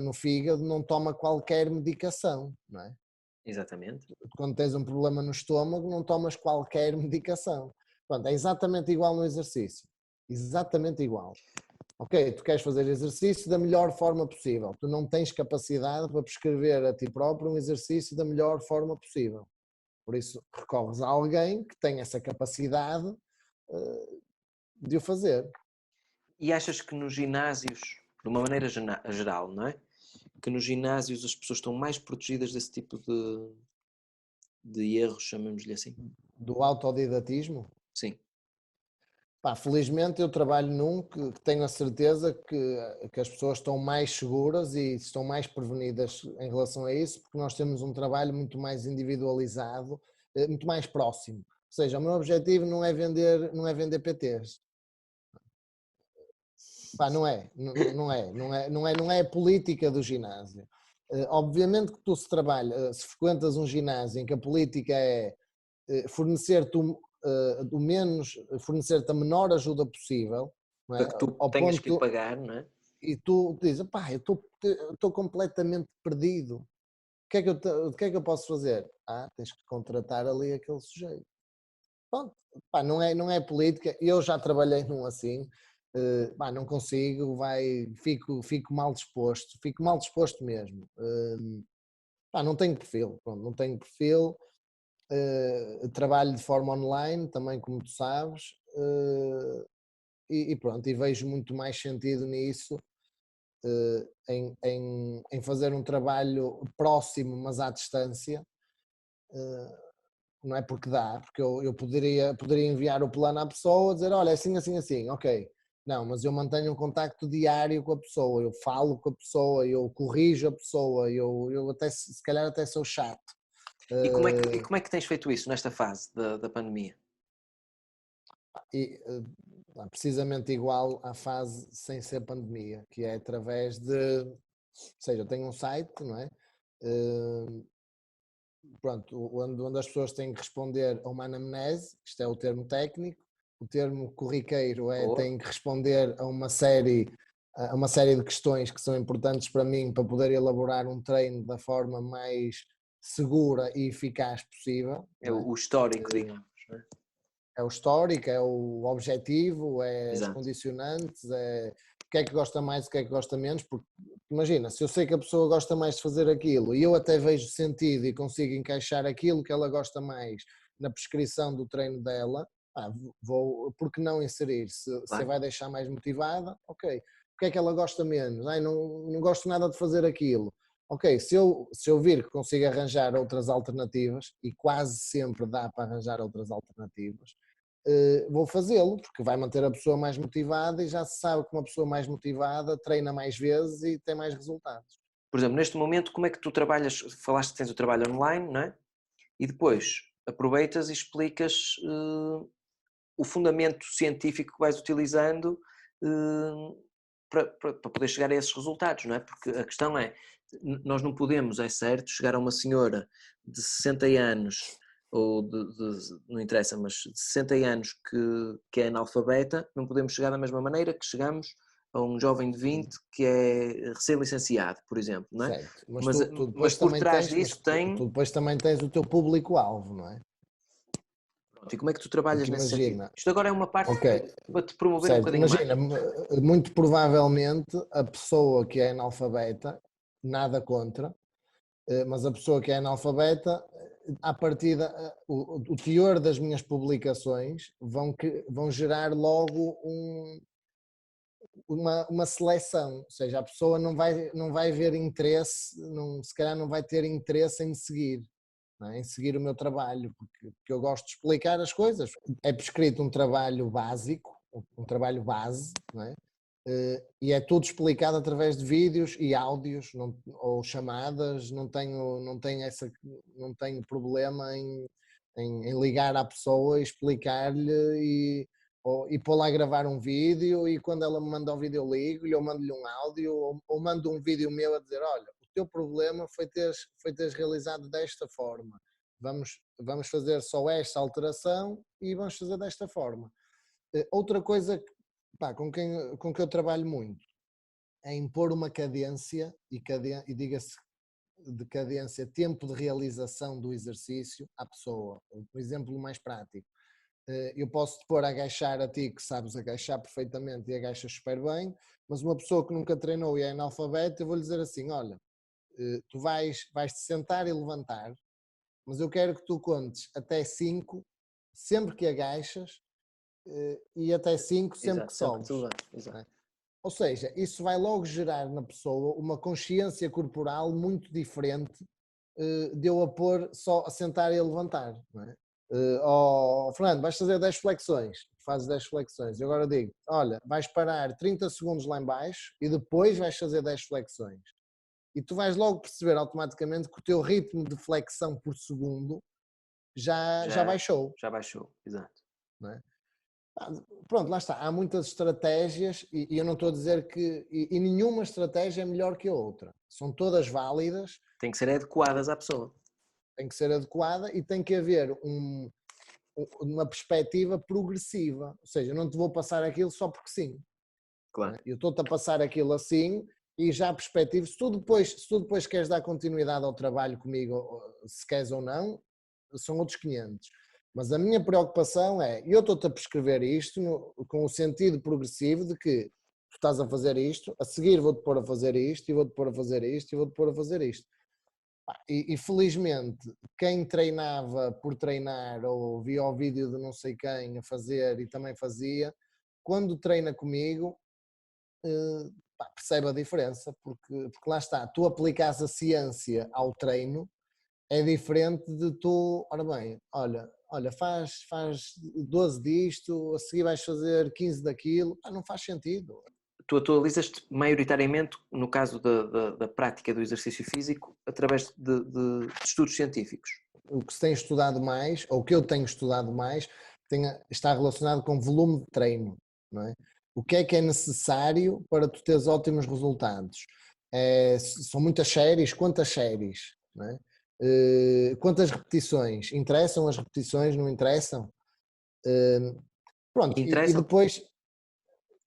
no fígado não toma qualquer medicação, não é? Exatamente. Quando tens um problema no estômago não tomas qualquer medicação. Pronto, é exatamente igual no exercício, exatamente igual. Ok, tu queres fazer exercício da melhor forma possível, tu não tens capacidade para prescrever a ti próprio um exercício da melhor forma possível. Por isso recorres a alguém que tem essa capacidade de o fazer. E achas que nos ginásios, de uma maneira geral, não é? Que nos ginásios as pessoas estão mais protegidas desse tipo de erros, chamemos-lhe assim? Do autodidatismo? Sim. Pá, felizmente eu trabalho num que tenho a certeza que as pessoas estão mais seguras e estão mais prevenidas em relação a isso, porque nós temos um trabalho muito mais individualizado, muito mais próximo. Ou seja, o meu objetivo não é vender PTs. Pá, não é a política do ginásio. Obviamente que tu se frequentas um ginásio em que a política é fornecer-te a menor ajuda possível, não Para é? que tu Ao tenhas que lhe ponto, pagar, não é? e tu dizes, pá, eu estou completamente perdido. O que é que eu posso fazer? Tens que contratar ali aquele sujeito. Pronto, pá, não é política, eu já trabalhei num assim, pá, não consigo, fico mal disposto mesmo. Pá, não tenho perfil, pronto, não tenho perfil, trabalho de forma online, também como tu sabes, e pronto, e vejo muito mais sentido nisso, em fazer um trabalho próximo, mas à distância, não é porque dá, porque eu poderia enviar o plano à pessoa, dizer, olha, assim, assim, assim, ok. Não, mas eu mantenho um contacto diário com a pessoa, eu falo com a pessoa, eu corrijo a pessoa, eu até, se calhar até sou chato. Como é que tens feito isso nesta fase da pandemia? Precisamente igual à fase sem ser pandemia, que é através de, ou seja, eu tenho um site, não é? Pronto, onde as pessoas têm que responder a uma anamnese, isto é o termo técnico, o termo corriqueiro têm que responder a uma série de questões que são importantes para mim para poder elaborar um treino da forma mais segura e eficaz possível. É Não é? o histórico, digamos, não é? É o histórico, é o objetivo, é as Exato. condicionantes, é o que é que gosta mais, o que é que gosta menos, porque imagina, se eu sei que a pessoa gosta mais de fazer aquilo e eu até vejo sentido e consigo encaixar aquilo que ela gosta mais na prescrição do treino dela, por que não inserir? Se Claro. vai deixar mais motivada, ok. O que é que ela gosta menos? Não gosto nada de fazer aquilo. Ok, se eu vir que consigo arranjar outras alternativas, e quase sempre dá para arranjar outras alternativas, vou fazê-lo, porque vai manter a pessoa mais motivada e já se sabe que uma pessoa mais motivada treina mais vezes e tem mais resultados. Por exemplo, neste momento, como é que tu trabalhas? Falaste que tens o trabalho online, não é? E depois aproveitas e explicas o fundamento científico que vais utilizando para poder chegar a esses resultados, não é? Porque a questão é, nós não podemos, é certo, chegar a uma senhora de 60 anos, ou não interessa, mas de 60 anos que é analfabeta, não podemos chegar da mesma maneira que chegamos a um jovem de 20 que é recém-licenciado, por exemplo, não é? Certo, mas Mas, tu mas depois por também trás tens, mas disso tem... tu depois também tens o teu público-alvo, não é? E como é que tu trabalhas Porque nesse sentido? imagina, Isto agora é uma parte ok, para te promover um certo, bocadinho mais. imagina, muito provavelmente a pessoa que é analfabeta, nada contra, mas a pessoa que é analfabeta, à partida, o teor das minhas publicações vão gerar logo uma seleção, ou seja, a pessoa não vai ver interesse, se calhar não vai ter interesse em me seguir, não é? Em seguir o meu trabalho, porque eu gosto de explicar as coisas. É prescrito um trabalho básico, um trabalho base, não é? E é tudo explicado através de vídeos e áudios ou chamadas, não tenho problema em ligar à pessoa e explicar-lhe e pô-la a gravar um vídeo, e quando ela me manda um vídeo eu ligo-lhe ou mando-lhe um áudio ou mando um vídeo meu a dizer, olha, o teu problema foi teres realizado desta forma, vamos fazer só esta alteração e vamos fazer desta forma. Outra coisa com que eu trabalho muito é impor uma cadência, e diga-se de cadência, tempo de realização do exercício à pessoa. Um exemplo mais prático. Eu posso te pôr a agachar a ti, que sabes agachar perfeitamente e agachas super bem, mas uma pessoa que nunca treinou e é analfabeta, eu vou-lhe dizer assim, olha, tu vais-te sentar e levantar, mas eu quero que tu contes até 5 sempre que agachas, e até 5 sempre que Exato, sempre que sobes. tu levantas, exato. Né? Ou seja, isso vai logo gerar na pessoa uma consciência corporal muito diferente, de eu a pôr só a sentar e a levantar. Não é? Fernando, vais fazer 10 flexões, fazes 10 flexões. Eu agora digo, olha, vais parar 30 segundos lá em baixo e depois vais fazer 10 flexões. E tu vais logo perceber automaticamente que o teu ritmo de flexão por segundo já baixou. Já baixou, exato. Não é? Pronto, lá está. Há muitas estratégias e eu não estou a dizer que... E nenhuma estratégia é melhor que a outra. São todas válidas. Tem que ser adequadas à pessoa. Tem que ser adequada e tem que haver uma perspectiva progressiva. Ou seja, eu não te vou passar aquilo só porque sim. Claro. Eu estou-te a passar aquilo assim e já perspectivo, se tu depois queres dar continuidade ao trabalho comigo, se queres ou não, são outros 500. Mas a minha preocupação é, eu estou-te a prescrever isto com o sentido progressivo de que tu estás a fazer isto, a seguir vou-te pôr a fazer isto, e vou-te pôr a fazer isto, e vou-te pôr a fazer isto. E felizmente, quem treinava por treinar ou via o vídeo de não sei quem a fazer e também fazia, quando treina comigo, percebe a diferença, porque lá está, tu aplicas a ciência ao treino, é diferente de tu, ora bem, olha, faz 12 disto, a seguir vais fazer 15 daquilo, não faz sentido. Tu atualizas-te maioritariamente, no caso da prática do exercício físico, através de estudos científicos. O que se tem estudado mais, ou o que eu tenho estudado mais, está relacionado com volume de treino, não é? O que é necessário para tu teres ótimos resultados? São muitas séries, quantas séries? Não é? Quantas repetições? Interessam as repetições, não interessam? Pronto, e depois...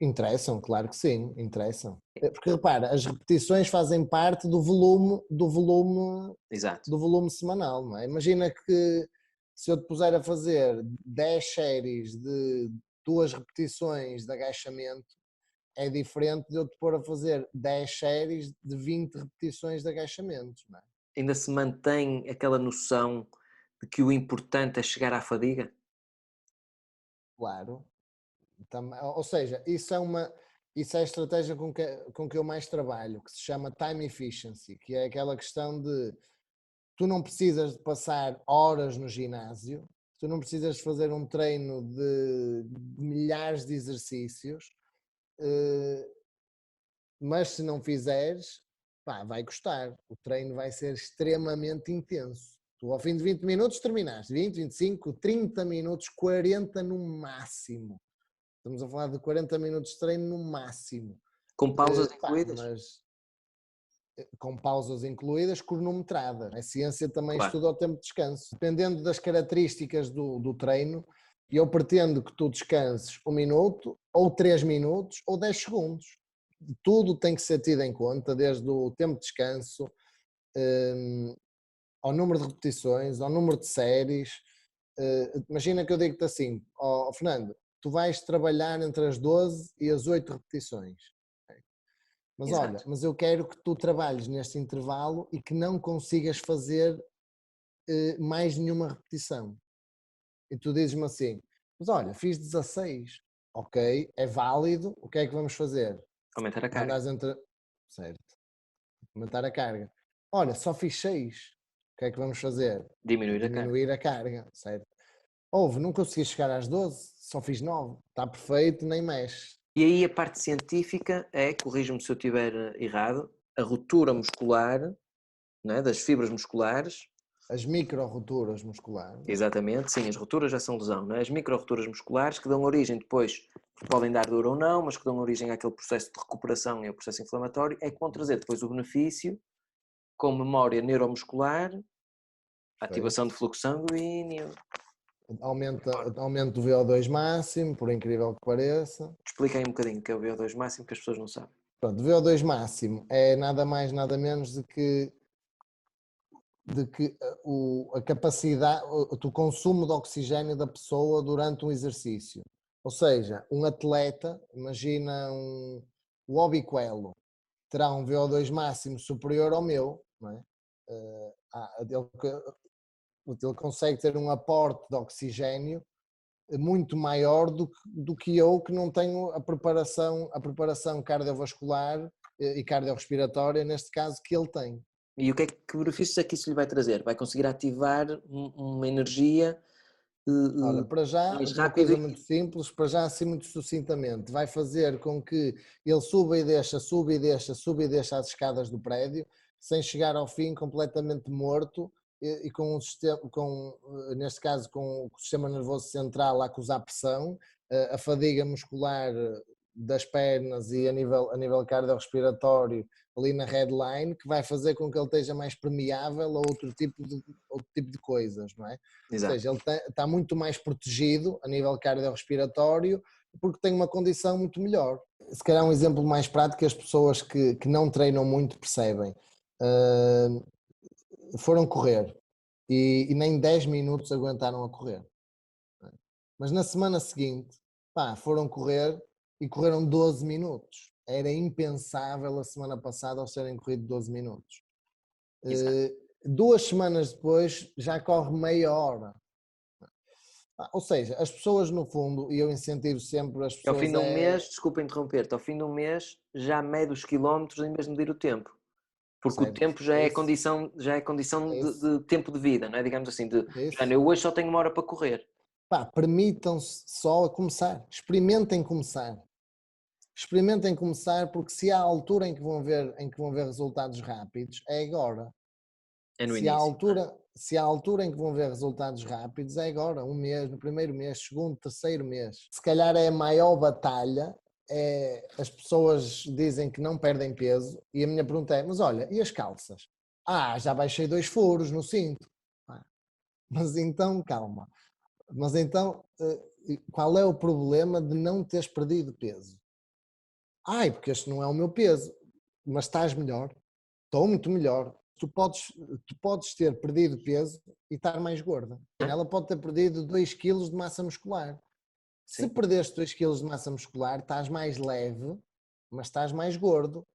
Interessam, claro que sim, interessam. Porque repara, as repetições fazem parte do volume Exato. Do volume semanal, não é? Imagina que se eu te puser a fazer 10 séries de 2 repetições de agachamento, é diferente de eu te pôr a fazer 10 séries de 20 repetições de agachamentos, não é? Ainda se mantém aquela noção de que o importante é chegar à fadiga? Claro. Ou seja, isso é a estratégia com que eu mais trabalho, que se chama time efficiency, que é aquela questão de tu não precisas de passar horas no ginásio, tu não precisas de fazer um treino de milhares de exercícios, mas se não fizeres, vai custar. O treino vai ser extremamente intenso. Tu ao fim de 20 minutos terminaste, 20, 25, 30 minutos, 40 no máximo. Estamos a falar de 40 minutos de treino no máximo. Com pausas incluídas? Mas com pausas incluídas, cronometrada. A ciência também Claro. estuda o tempo de descanso. Dependendo das características do treino, eu pretendo que tu descanses 1 minuto, ou 3 minutos, ou 10 segundos. Tudo tem que ser tido em conta, desde o tempo de descanso, ao número de repetições, ao número de séries. Imagina que eu digo-te assim, Fernando, tu vais trabalhar entre as 12 e as 8 repetições. Mas Exato. olha, mas eu quero que tu trabalhes neste intervalo e que não consigas fazer mais nenhuma repetição. E tu dizes-me assim, mas olha, fiz 16, ok, é válido, o que é que vamos fazer? Aumentar a carga. Certo, aumentar a carga. Olha, só fiz 6, o que é que vamos fazer? Diminuir a carga, certo. Não consegui chegar às 12, só fiz 9, está perfeito, nem mexe. E aí a parte científica é, corrige-me se eu estiver errado, a ruptura muscular, não é, das fibras musculares. As micro-rupturas musculares. Exatamente, sim, as rupturas já são lesão, não é? As micro-rupturas musculares que dão origem depois, podem dar dor ou não, mas que dão origem àquele processo de recuperação e ao processo inflamatório, é que vão trazer depois o benefício com memória neuromuscular, ativação de fluxo sanguíneo. Aumento do VO2 máximo, por incrível que pareça. Explica aí um bocadinho o que é o VO2 máximo, que as pessoas não sabem. Pronto, o VO2 máximo é nada mais, nada menos de que a capacidade, o consumo de oxigênio da pessoa durante um exercício. Ou seja, um atleta, imagina o Obi Coelho, terá um VO2 máximo superior ao meu, não é? Ele consegue ter um aporte de oxigênio muito maior do que eu, que não tenho a preparação cardiovascular e cardiorrespiratória, neste caso, que ele tem. E que benefícios é que isso lhe vai trazer? Vai conseguir ativar uma energia Olha, para já, mais uma rápida? coisa muito simples, para já assim muito sucintamente, vai fazer com que ele suba e deixa, suba e deixa, suba e deixa as escadas do prédio, sem chegar ao fim completamente morto e com um sistema, neste caso com o sistema nervoso central a acusar pressão, a fadiga muscular das pernas e a nível cardiorrespiratório ali na headline, que vai fazer com que ele esteja mais permeável a outro tipo de coisas, não é? Exato. Ou seja, ele está muito mais protegido a nível cardiorrespiratório porque tenho uma condição muito melhor. Se calhar um exemplo mais prático que as pessoas que não treinam muito percebem. Foram correr e nem 10 minutos aguentaram a correr. Mas na semana seguinte, pá, foram correr e correram 12 minutos. Era impensável a semana passada eles terem corrido 12 minutos. 2 semanas depois já corre meia hora. Ou seja, as pessoas no fundo, e eu incentivo sempre as pessoas... Ao fim de um mês, desculpa interromper-te, ao fim de um mês já mede os quilómetros em vez de medir o tempo. Porque certo. O tempo já é condição, de tempo de vida, não é? Digamos assim, eu hoje só tenho 1 hora para correr. Pá, permitam-se só a começar, experimentem começar. Experimentem começar, porque se há altura em que vão ver resultados rápidos, é agora. É no início. Se há altura em que vão ver resultados rápidos, é agora, um mês, no primeiro mês, segundo, terceiro mês. Se calhar é a maior batalha, as pessoas dizem que não perdem peso, e a minha pergunta é, mas olha, e as calças? Já baixei 2 furos no cinto. Mas então, calma. Mas então, qual é o problema de não teres perdido peso? Porque este não é o meu peso, mas estás melhor. Estou muito melhor. Tu podes ter perdido peso e estar mais gorda. Ela pode ter perdido 2 kg de massa muscular. Sim. Se perdeste 2 kg de massa muscular, estás mais leve, mas estás mais gordo.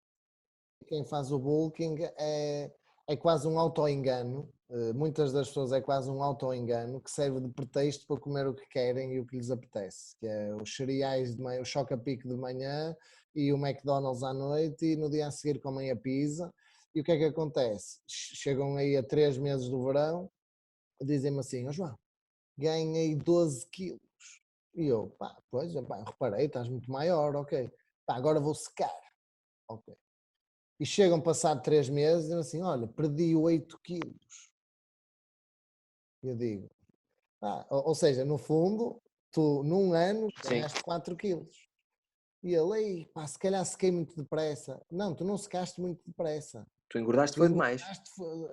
Quem faz o bulking é quase um auto-engano. Muitas das pessoas é quase um auto-engano que serve de pretexto para comer o que querem e o que lhes apetece. Que é os cereais de manhã, o choca-pique de manhã e o McDonald's à noite, e no dia a seguir comem a pizza. E o que é que acontece? Chegam aí a 3 meses do verão, dizem-me assim, João, ganhei 12 quilos. E eu, reparei, estás muito maior, ok. Agora vou secar. Ok. E chegam passado 3 meses e dizem assim, olha, perdi 8 quilos. Eu digo, ou seja, no fundo, tu num ano ganhaste 4 quilos. E ele, se calhar sequei muito depressa. Não, tu não secaste muito depressa. Tu engordaste foi demais.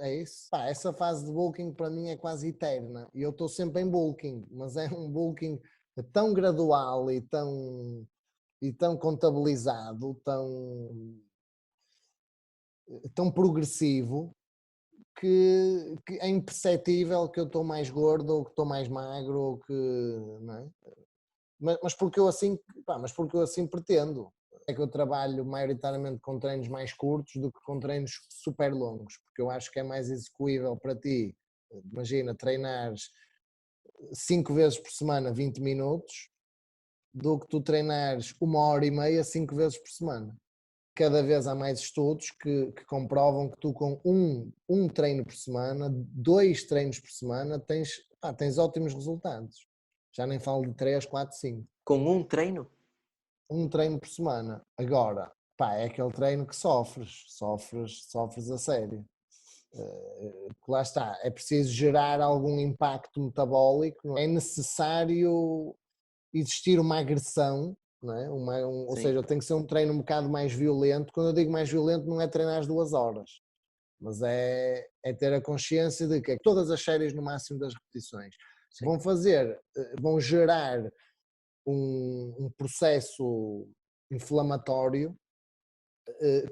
É isso. Essa fase de bulking para mim é quase eterna. E eu estou sempre em bulking, mas é um bulking tão gradual e tão contabilizado, tão progressivo, que é imperceptível que eu estou mais gordo ou que estou mais magro ou que... Não é? Mas porque eu assim pretendo. É que eu trabalho maioritariamente com treinos mais curtos do que com treinos super longos, porque eu acho que é mais execuível para ti. Imagina, treinares 5 vezes por semana 20 minutos do que tu treinares 1h30 5 vezes por semana. Cada vez há mais estudos que comprovam que tu com um treino por semana, 2 treinos por semana, tens ótimos resultados. Já nem falo de 3, 4, 5. Com um treino? Um treino por semana. Agora, é aquele treino que sofres a sério. Lá está, é preciso gerar algum impacto metabólico, é necessário existir uma agressão, não é? Ou seja, tem que ser um treino um bocado mais violento. Quando eu digo mais violento, não é treinar as 2 horas, mas é ter a consciência de que todas as séries no máximo das repetições vão gerar um processo inflamatório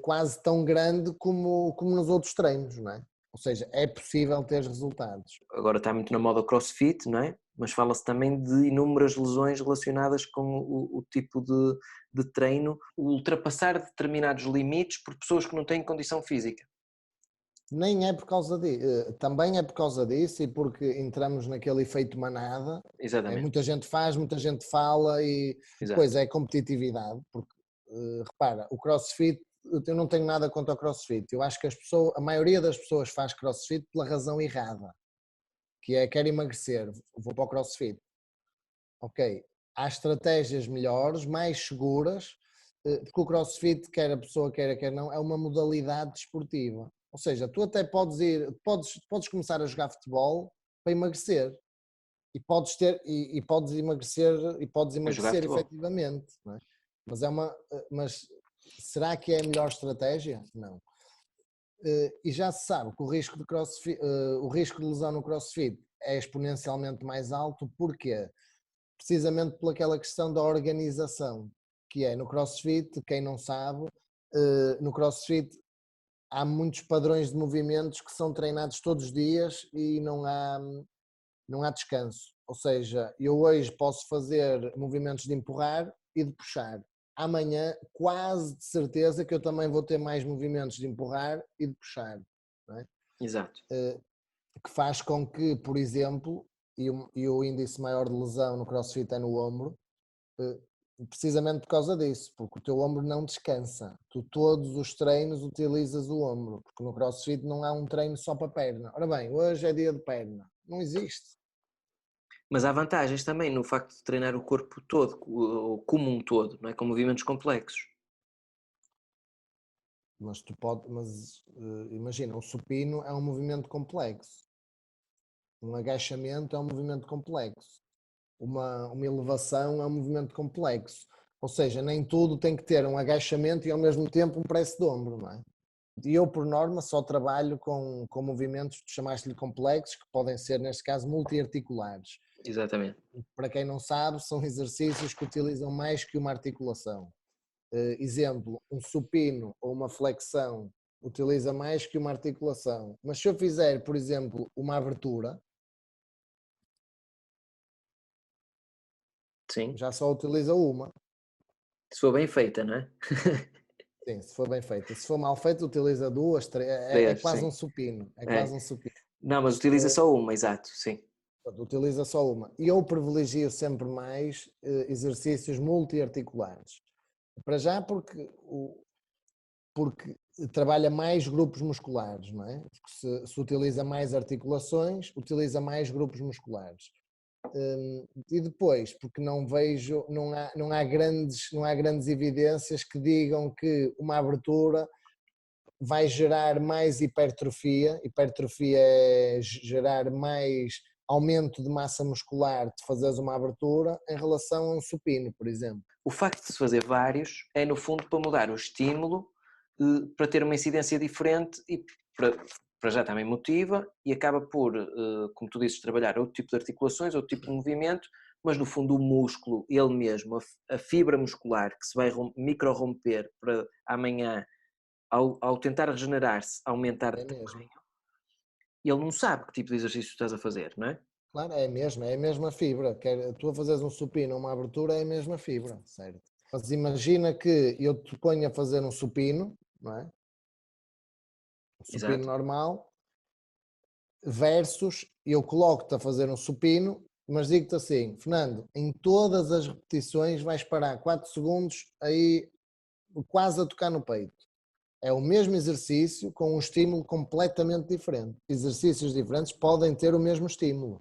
quase tão grande como nos outros treinos, não é? Ou seja, é possível ter resultados. Agora está muito na moda o CrossFit, não é? Mas fala-se também de inúmeras lesões relacionadas com o tipo de treino, o ultrapassar determinados limites por pessoas que não têm condição física. Nem é por causa disso, também é por causa disso e porque entramos naquele efeito manada. Exatamente. Muita gente faz, muita gente fala e depois é competitividade, porque repara, o CrossFit, eu não tenho nada contra o CrossFit, eu acho que a maioria das pessoas faz CrossFit pela razão errada, que é quer emagrecer, vou para o CrossFit. Ok, há estratégias melhores, mais seguras, porque o CrossFit, quer a pessoa queira, quer não, é uma modalidade desportiva. Ou seja, tu até podes começar a jogar futebol para emagrecer e podes emagrecer efetivamente, não é? Mas será que é a melhor estratégia? Não. E já se sabe que o risco de lesão no CrossFit é exponencialmente mais alto. Porquê? precisamente pelaquela questão da organização, que é no CrossFit, quem não sabe, no CrossFit há muitos padrões de movimentos que são treinados todos os dias e não há descanso. Ou seja, eu hoje posso fazer movimentos de empurrar e de puxar. Amanhã, quase de certeza que eu também vou ter mais movimentos de empurrar e de puxar. Não é? Exato. Que faz com que, por exemplo, e o índice maior de lesão no CrossFit é no ombro, precisamente por causa disso, porque o teu ombro não descansa. Tu todos os treinos utilizas o ombro, porque no CrossFit não há um treino só para perna. Ora bem, hoje é dia de perna. Não existe. Mas há vantagens também no facto de treinar o corpo todo, ou como um todo, não é? Com movimentos complexos. Mas imagina, o supino é um movimento complexo. Um agachamento é um movimento complexo. Uma elevação é um movimento complexo. Ou seja, nem tudo tem que ter um agachamento e ao mesmo tempo um press de ombro, não é? E eu, por norma, só trabalho com movimentos, tu chamaste-lhe complexos, que podem ser, neste caso, multiarticulares. Exatamente. Para quem não sabe, são exercícios que utilizam mais que uma articulação. Exemplo, um supino ou uma flexão utiliza mais que uma articulação. Mas se eu fizer, por exemplo, uma abertura, Sim. já só utiliza uma. Se for bem feita, não é? Sim, se for bem feita. Se for mal feita, utiliza duas, três. É Três, quase sim. um supino. É É. quase um supino. Não, mas utiliza só uma, exato, sim. Utiliza só uma. E eu privilegio sempre mais exercícios multiarticulares. Para já porque trabalha mais grupos musculares, não é? Porque se utiliza mais articulações, utiliza mais grupos musculares. E depois, porque não há grandes evidências que digam que uma abertura vai gerar mais hipertrofia é gerar mais aumento de massa muscular de fazeres uma abertura em relação a um supino, por exemplo. O facto de se fazer vários é, no fundo, para mudar o estímulo, para ter uma incidência diferente e para já também motiva e acaba por, como tu dizes, trabalhar outro tipo de articulações, outro tipo de movimento, mas no fundo o músculo, ele mesmo, a fibra muscular que se vai micro-romper para amanhã, ao tentar regenerar-se, aumentar de tamanho, ele não sabe que tipo de exercício estás a fazer, não é? Claro, é a mesma fibra. Tu a fazeres um supino ou uma abertura é a mesma fibra, certo? Mas imagina que eu te ponho a fazer um supino, não é? Um supino Exato. normal, versus eu coloco-te a fazer um supino, mas digo-te assim, Fernando, em todas as repetições vais parar 4 segundos aí quase a tocar no peito. É o mesmo exercício com um estímulo completamente diferente. Exercícios diferentes podem ter o mesmo estímulo.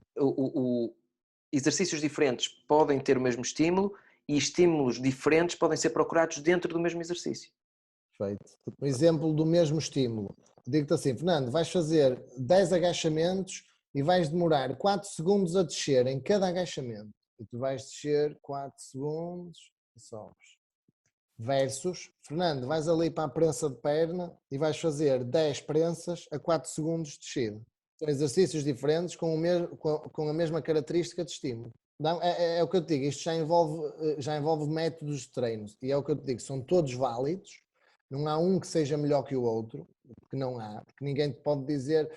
Exercícios diferentes podem ter o mesmo estímulo e estímulos diferentes podem ser procurados dentro do mesmo exercício. Perfeito. Um exemplo do mesmo estímulo. Digo-te assim, Fernando, vais fazer 10 agachamentos e vais demorar 4 segundos a descer em cada agachamento. E tu vais descer 4 segundos e sobes. Versus, Fernando, vais ali para a prensa de perna e vais fazer 10 prensas a 4 segundos de descida. São exercícios diferentes com a mesma característica de estímulo. Não, é o que eu te digo, isto já envolve métodos de treinos e é o que eu te digo, são todos válidos, não há um que seja melhor que o outro, porque não há, porque ninguém te pode dizer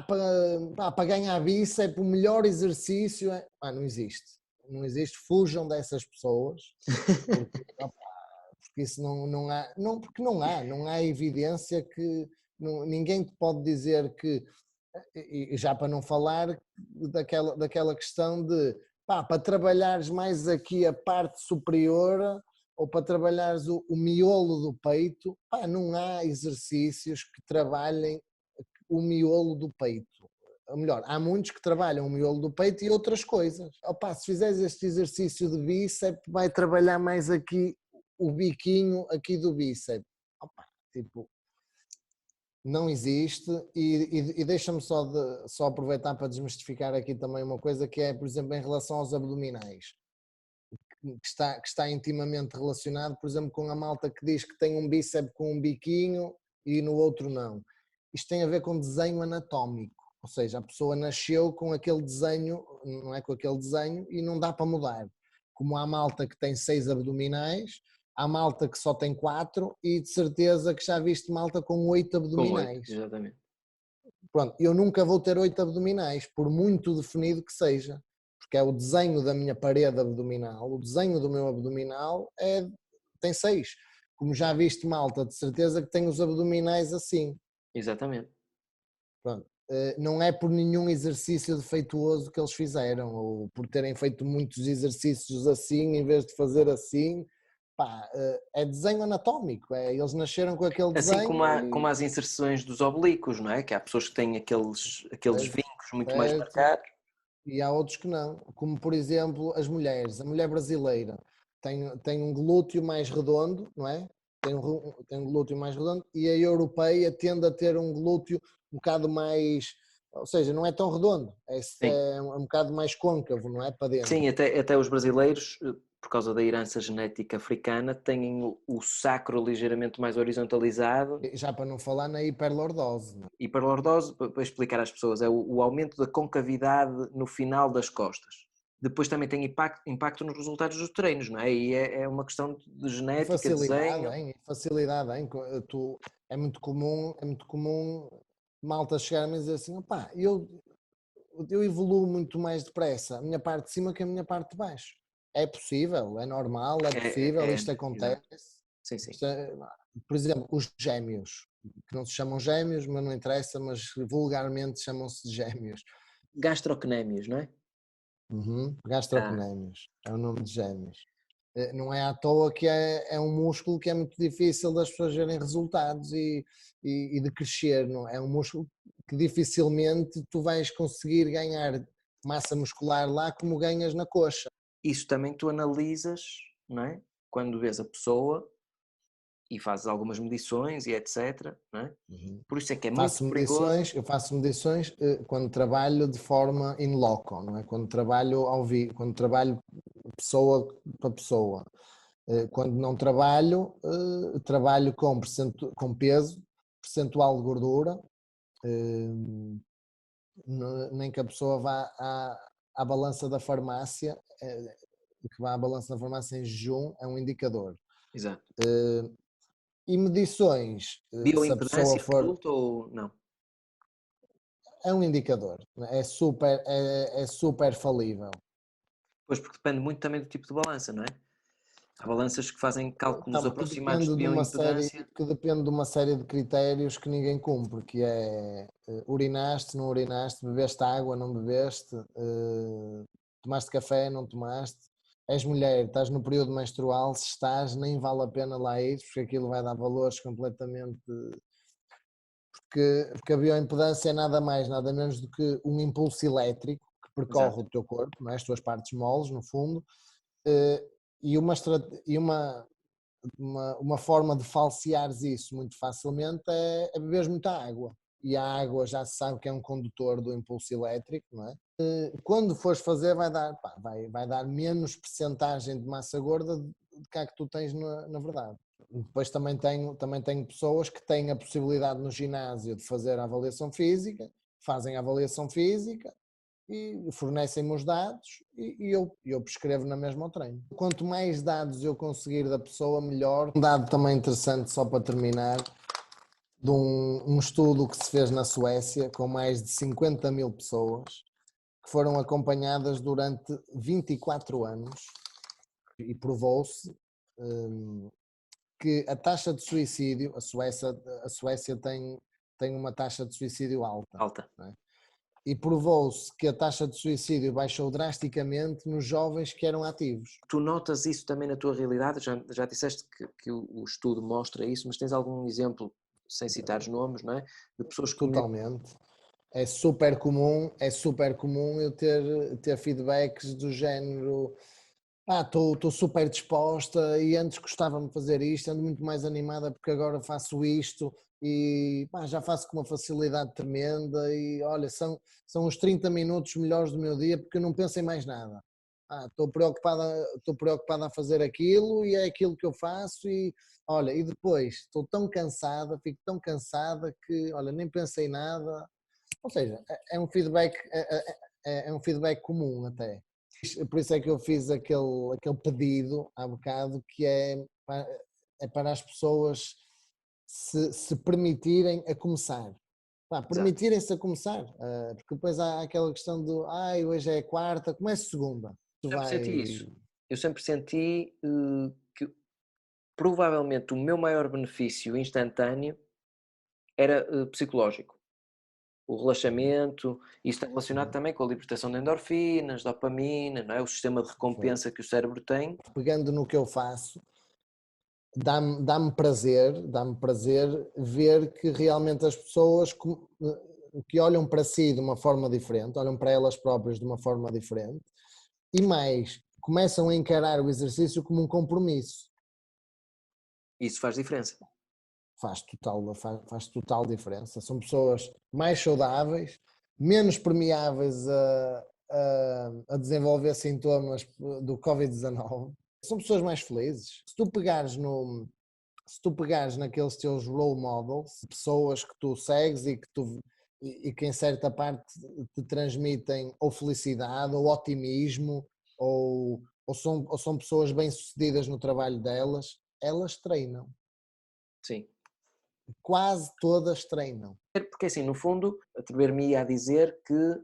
para ganhar bíceps o melhor exercício é... não existe, fujam dessas pessoas, porque isso não há evidência que ninguém te pode dizer que, e já para não falar daquela questão de para trabalhares mais aqui a parte superior ou para trabalhares o miolo do peito, não há exercícios que trabalhem o miolo do peito. Ou melhor, há muitos que trabalham o miolo do peito e outras coisas. Se fizeres este exercício de bíceps, vai trabalhar mais aqui o biquinho aqui do bíceps. Não existe e deixa-me só aproveitar para desmistificar aqui também uma coisa que é, por exemplo, em relação aos abdominais, que está intimamente relacionado, por exemplo, com a malta que diz que tem um bíceps com um biquinho e no outro não. Isto tem a ver com desenho anatómico. Ou seja, a pessoa nasceu com aquele desenho, não é, com aquele desenho, e não dá para mudar. Como há malta que tem 6 abdominais, há malta que só tem 4 e de certeza que já viste malta com 8 Com 8, abdominais. exatamente. Pronto, eu nunca vou ter 8 abdominais, por muito definido que seja, porque é o desenho da minha parede abdominal, o desenho do meu abdominal tem 6. Como já viste malta, de certeza que tem os abdominais assim. Exatamente. Pronto. Não é por nenhum exercício defeituoso que eles fizeram, ou por terem feito muitos exercícios assim, em vez de fazer assim. Pá, é desenho anatómico, eles nasceram com aquele Assim desenho como as inserções dos oblíquos, não é? Que há pessoas que têm aqueles certo, vincos muito mais certo, marcados. e há outros que não, como por exemplo as mulheres. A mulher brasileira tem um glúteo mais redondo, não é? Tem um glúteo mais redondo, e a europeia tende a ter um glúteo um bocado mais, ou seja, não é tão redondo, Sim. é um bocado mais côncavo, não é? Para dentro. Sim, até os brasileiros, por causa da herança genética africana, têm o sacro ligeiramente mais horizontalizado. Já para não falar na hiperlordose. Não é? Hiperlordose, para explicar às pessoas, é o aumento da concavidade no final das costas. Depois também tem impacto nos resultados dos treinos, não é? E é uma questão de E genética, facilidade, desenho. hein? Facilidade, hein? É muito comum malta chegar-me e dizer assim, opá, eu evoluo muito mais depressa a minha parte de cima que a minha parte de baixo. É possível, é normal, é possível, isto acontece. Exato. Sim, sim. Por exemplo, os gêmeos, que não se chamam gêmeos, mas não interessa, mas vulgarmente chamam-se de gêmeos. Gastrocnémios, não é? Ah, Gastrocnémios, é o nome de gêmeos. Não é à toa que é um músculo que é muito difícil das pessoas verem resultados e de crescer, não é? É um músculo que dificilmente tu vais conseguir ganhar massa muscular lá como ganhas na coxa. isso também tu analisas, não é? Quando vês a pessoa e fazes algumas medições e etc, não é? Por isso é que é muito perigoso. Eu faço medições quando trabalho de forma in loco, não é? Quando trabalho ao vivo, quando trabalho pessoa para pessoa. Quando não trabalho, trabalho com peso, percentual de gordura, nem que a pessoa vá à balança da farmácia, que vá à balança da farmácia em jejum, é um indicador. Exato. E medições, se a pessoa Bioimpedância for, resulta ou não? é um indicador, é super falível. Pois, porque depende muito também do tipo de balança, não é? Há balanças que fazem cálculos aproximados de bioimpedância. Que depende de uma série de critérios que ninguém cumpre, que é urinaste, não urinaste, bebeste água, não bebeste, tomaste café, não tomaste, és mulher, estás no período menstrual, se estás, nem vale a pena lá ir, porque aquilo vai dar valores completamente. Porque a bioimpedância é nada mais, nada menos do que um impulso elétrico que percorre Exato. o teu corpo, não é? As tuas partes moles, no fundo, eh, e uma forma de falseares isso muito facilmente é beberes muita água. E a água já se sabe que é um condutor do impulso elétrico, não é? Quando fores fazer vai dar menos percentagem de massa gorda do que a que tu tens na verdade. Depois também tenho pessoas que têm a possibilidade no ginásio de fazer a avaliação física, fazem a avaliação física e fornecem-me os dados eu prescrevo na mesma ao treino. Quanto mais dados eu conseguir da pessoa, melhor. Um dado também interessante, só para terminar, de um estudo que se fez na Suécia com mais de 50 mil pessoas que foram acompanhadas durante 24 anos e provou-se que a taxa de suicídio, a Suécia tem uma taxa de suicídio alta. Alta. Não é? E provou-se que a taxa de suicídio baixou drasticamente nos jovens que eram ativos. Tu notas isso também na tua realidade? Já disseste que o estudo mostra isso, mas tens algum exemplo, sem citar os nomes, não é? De pessoas que... Totalmente. É super comum eu ter feedbacks do género estou super disposta e antes gostava-me de fazer isto, ando muito mais animada porque agora faço isto e já faço com uma facilidade tremenda e olha, são os 30 minutos melhores do meu dia porque eu não penso em mais nada. Estou preocupada a fazer aquilo e é aquilo que eu faço e olha, e depois estou tão cansada, fico tão cansada que olha, nem pensei em nada Ou seja, é um feedback, é um feedback comum até. Por isso é que eu fiz aquele pedido há bocado, que é para as pessoas se permitirem a começar. Permitirem-se a começar, porque depois há aquela questão do hoje é quarta, comece segunda. Senti isso. Eu sempre senti que provavelmente o meu maior benefício instantâneo era psicológico. O relaxamento, e está relacionado também com a libertação de endorfinas, dopamina, não é? O sistema de recompensa que o cérebro tem. Pegando no que eu faço, dá-me prazer ver que realmente as pessoas que olham para si de uma forma diferente, olham para elas próprias de uma forma diferente, e mais, começam a encarar o exercício como um compromisso. Isso faz diferença. Faz total diferença. São pessoas mais saudáveis, menos permeáveis a desenvolver sintomas do Covid-19. São pessoas mais felizes. Se tu pegares naqueles teus role models, pessoas que tu segues e que em certa parte te transmitem ou felicidade, ou otimismo, ou são pessoas bem-sucedidas no trabalho delas, elas treinam. Sim. Quase todas treinam. Porque assim, no fundo, atrever-me a dizer que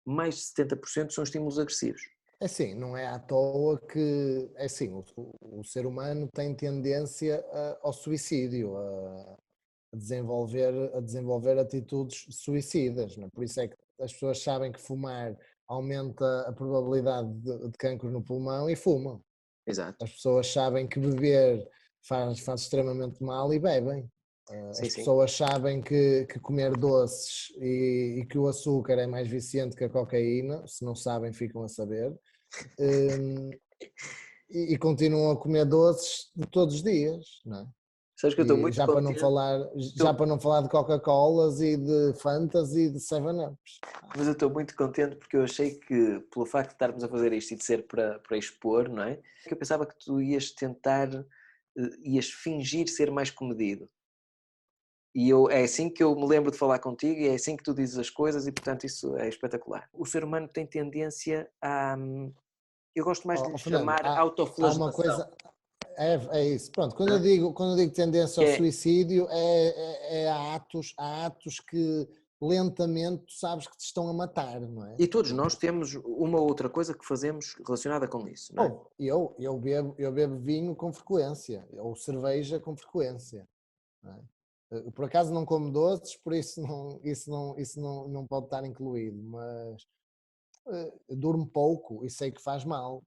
mais de 70% são estímulos agressivos. Assim, não é à toa que, assim, o ser humano tem tendência ao suicídio, a desenvolver atitudes suicidas, não é? Por isso é que as pessoas sabem que fumar aumenta a probabilidade de cancro no pulmão e fumam. Exato. As pessoas sabem que beber faz extremamente mal e bebem. As pessoas sabem que comer doces e que o açúcar é mais viciante que a cocaína, se não sabem ficam a saber, e continuam a comer doces todos os dias, não é? Sabes que eu estou muito já contente. Para não falar de Coca-Colas e de Fantas e de 7-Ups. Mas eu estou muito contente porque eu achei que, pelo facto de estarmos a fazer isto e de ser para expor, não é? Que eu pensava que tu ias tentar, ias fingir ser mais comedido. E é assim que eu me lembro de falar contigo e é assim que tu dizes as coisas e, portanto, isso é espetacular. O ser humano tem tendência a... Eu gosto mais de lhe chamar autoflagelação. Há uma coisa... É isso, pronto, quando eu digo tendência ao suicídio há atos que lentamente tu sabes que te estão a matar, não é? E todos nós temos uma ou outra coisa que fazemos relacionada com isso, não é? Eu bebo vinho com frequência, ou cerveja com frequência, não é? Por acaso não como doces, por isso isso não pode estar incluído, mas durmo pouco e sei que faz mal.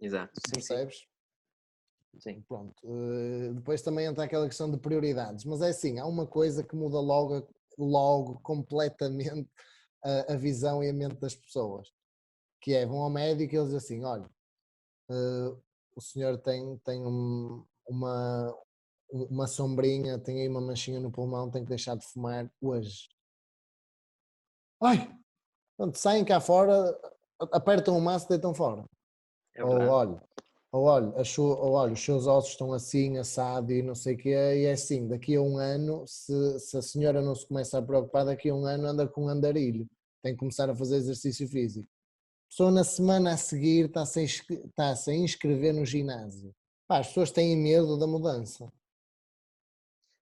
Exato, sim, percebes? Sim. Pronto. Depois também entra aquela questão de prioridades, mas é assim, há uma coisa que muda logo completamente a visão e a mente das pessoas, que é, vão ao médico e eles dizem assim, olha, o senhor tem uma sombrinha, tem aí uma manchinha no pulmão, tem que deixar de fumar hoje. Ai! Pronto, saem cá fora, apertam o maço e deitam fora. Olha, os seus ossos estão assim, assado e não sei o quê, e é assim, daqui a um ano, se a senhora não se começa a preocupar, daqui a um ano anda com um andarilho, tem que começar a fazer exercício físico. A pessoa na semana a seguir está-se a inscrever no ginásio. As pessoas têm medo da mudança.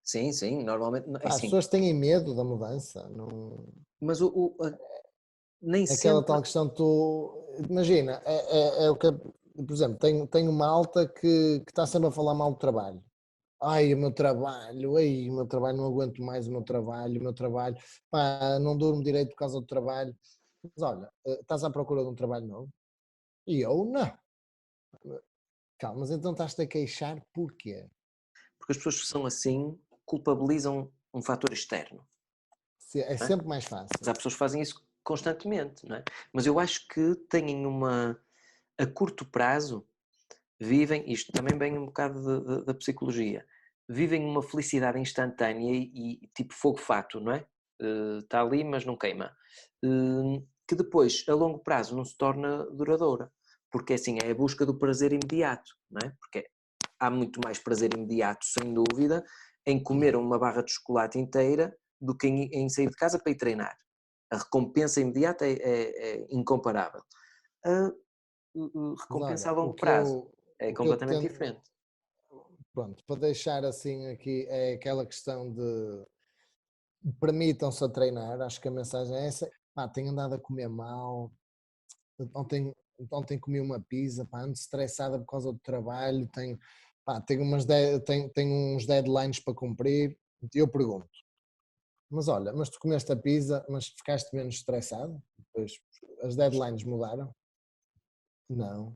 Sim, normalmente... As pessoas têm medo da mudança. Não... Mas nem aquela sempre... tal questão, imagina, é o que, por exemplo, tenho uma malta que está sempre a falar mal do trabalho. O meu trabalho, não aguento mais o meu trabalho, não durmo direito por causa do trabalho. Mas olha, estás à procura de um trabalho novo? E eu, não. Calma, mas então estás-te a queixar porquê? Porque as pessoas que são assim culpabilizam um fator externo. É sempre mais fácil. Mas há pessoas que fazem isso constantemente, não é? Mas eu acho que têm a curto prazo, vivem, isto também vem um bocado da psicologia, vivem uma felicidade instantânea e tipo fogo-fato, não é? Está ali, mas não queima. Que depois, a longo prazo, não se torna duradoura. Porque assim, é a busca do prazer imediato, não é? Porque há muito mais prazer imediato, sem dúvida, em comer uma barra de chocolate inteira do que em sair de casa para ir treinar. A recompensa imediata é incomparável. A recompensa a longo prazo é completamente diferente. Pronto, para deixar assim aqui, é aquela questão de permitam-se a treinar, acho que a mensagem é essa. Pá, tenho andado a comer mal, ontem comi uma pizza, pá, ando estressada por causa do trabalho, tenho uns deadlines para cumprir, e eu pergunto, mas olha, mas tu comeste a pizza, mas ficaste menos estressado? Depois as deadlines mudaram? Não.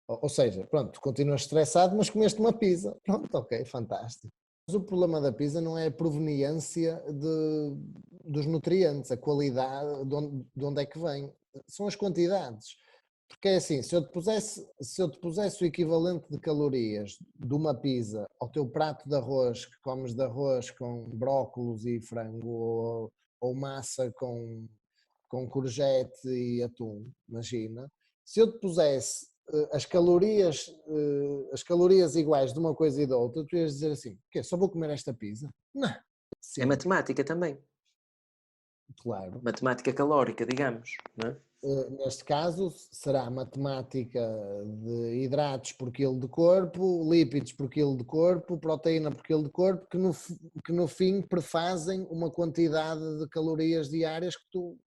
Ou seja, pronto, tu continuas estressado, mas comeste uma pizza. Pronto, ok, fantástico. Mas o problema da pizza não é a proveniência dos nutrientes, a qualidade, de onde é que vem. São as quantidades. Porque é assim, se eu te pusesse o equivalente de calorias de uma pizza ao teu prato de arroz, que comes de arroz com brócolos e frango, ou massa com courgette e atum, imagina, se eu te pusesse as calorias iguais de uma coisa e da outra, tu ias dizer assim, quê? Só vou comer esta pizza? Não. Sim. É matemática também. Claro. Matemática calórica, digamos, não é? Neste caso, será matemática de hidratos por quilo de corpo, lípidos por quilo de corpo, proteína por quilo de corpo, que no fim prefazem uma quantidade de calorias diárias que tu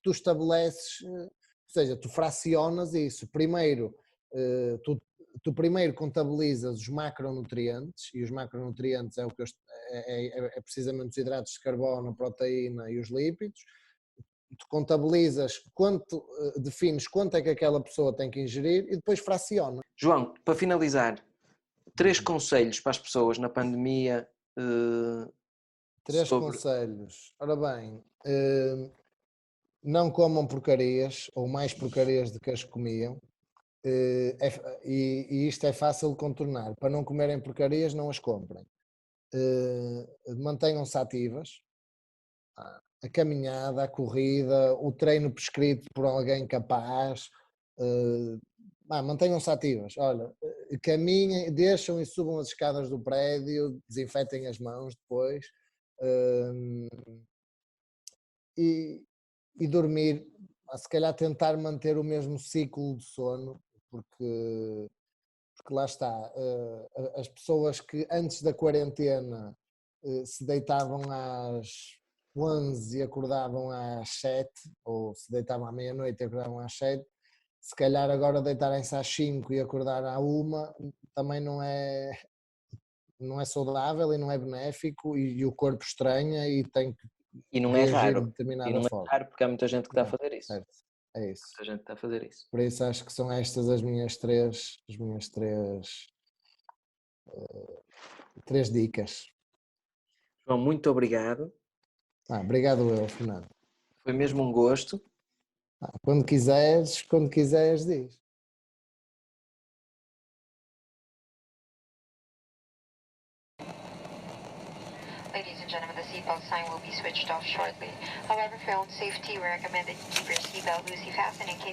estabeleces, ou seja, tu fracionas isso. Primeiro, tu primeiro contabilizas os macronutrientes, e os macronutrientes é o que é precisamente os hidratos de carbono, a proteína e os lípidos. Tu contabilizas defines quanto é que aquela pessoa tem que ingerir e depois fraciona. João, para finalizar, 3 conselhos para as pessoas na pandemia. 3 conselhos. Ora bem, não comam porcarias ou mais porcarias do que as comiam. E isto é fácil de contornar. Para não comerem porcarias, não as comprem. Mantenham-se ativas. A caminhada, a corrida, o treino prescrito por alguém capaz, mantenham-se ativas. Olha, caminhem, deixam e subam as escadas do prédio, desinfetem as mãos depois, e dormir, se calhar tentar manter o mesmo ciclo de sono, porque lá está, as pessoas que antes da quarentena se deitavam às 11 e acordavam às 7, ou se deitavam à meia-noite e acordavam às 7, se calhar agora deitarem-se às 5 e acordar à 1 também não é saudável e não é benéfico, e o corpo estranha e tem que reagir de determinada forma. É raro porque há muita gente que está a fazer isso. Certo. É isso. Muita gente está a fazer isso. Por isso acho que são estas as minhas três dicas. João, muito obrigado. Obrigado eu, Fernando. Foi mesmo um gosto. Quando quiseres diz. Ladies and gentlemen, the seatbelt sign will be switched off shortly. However, for your own safety, we recommend that you keep your seatbelt loosely fastened in case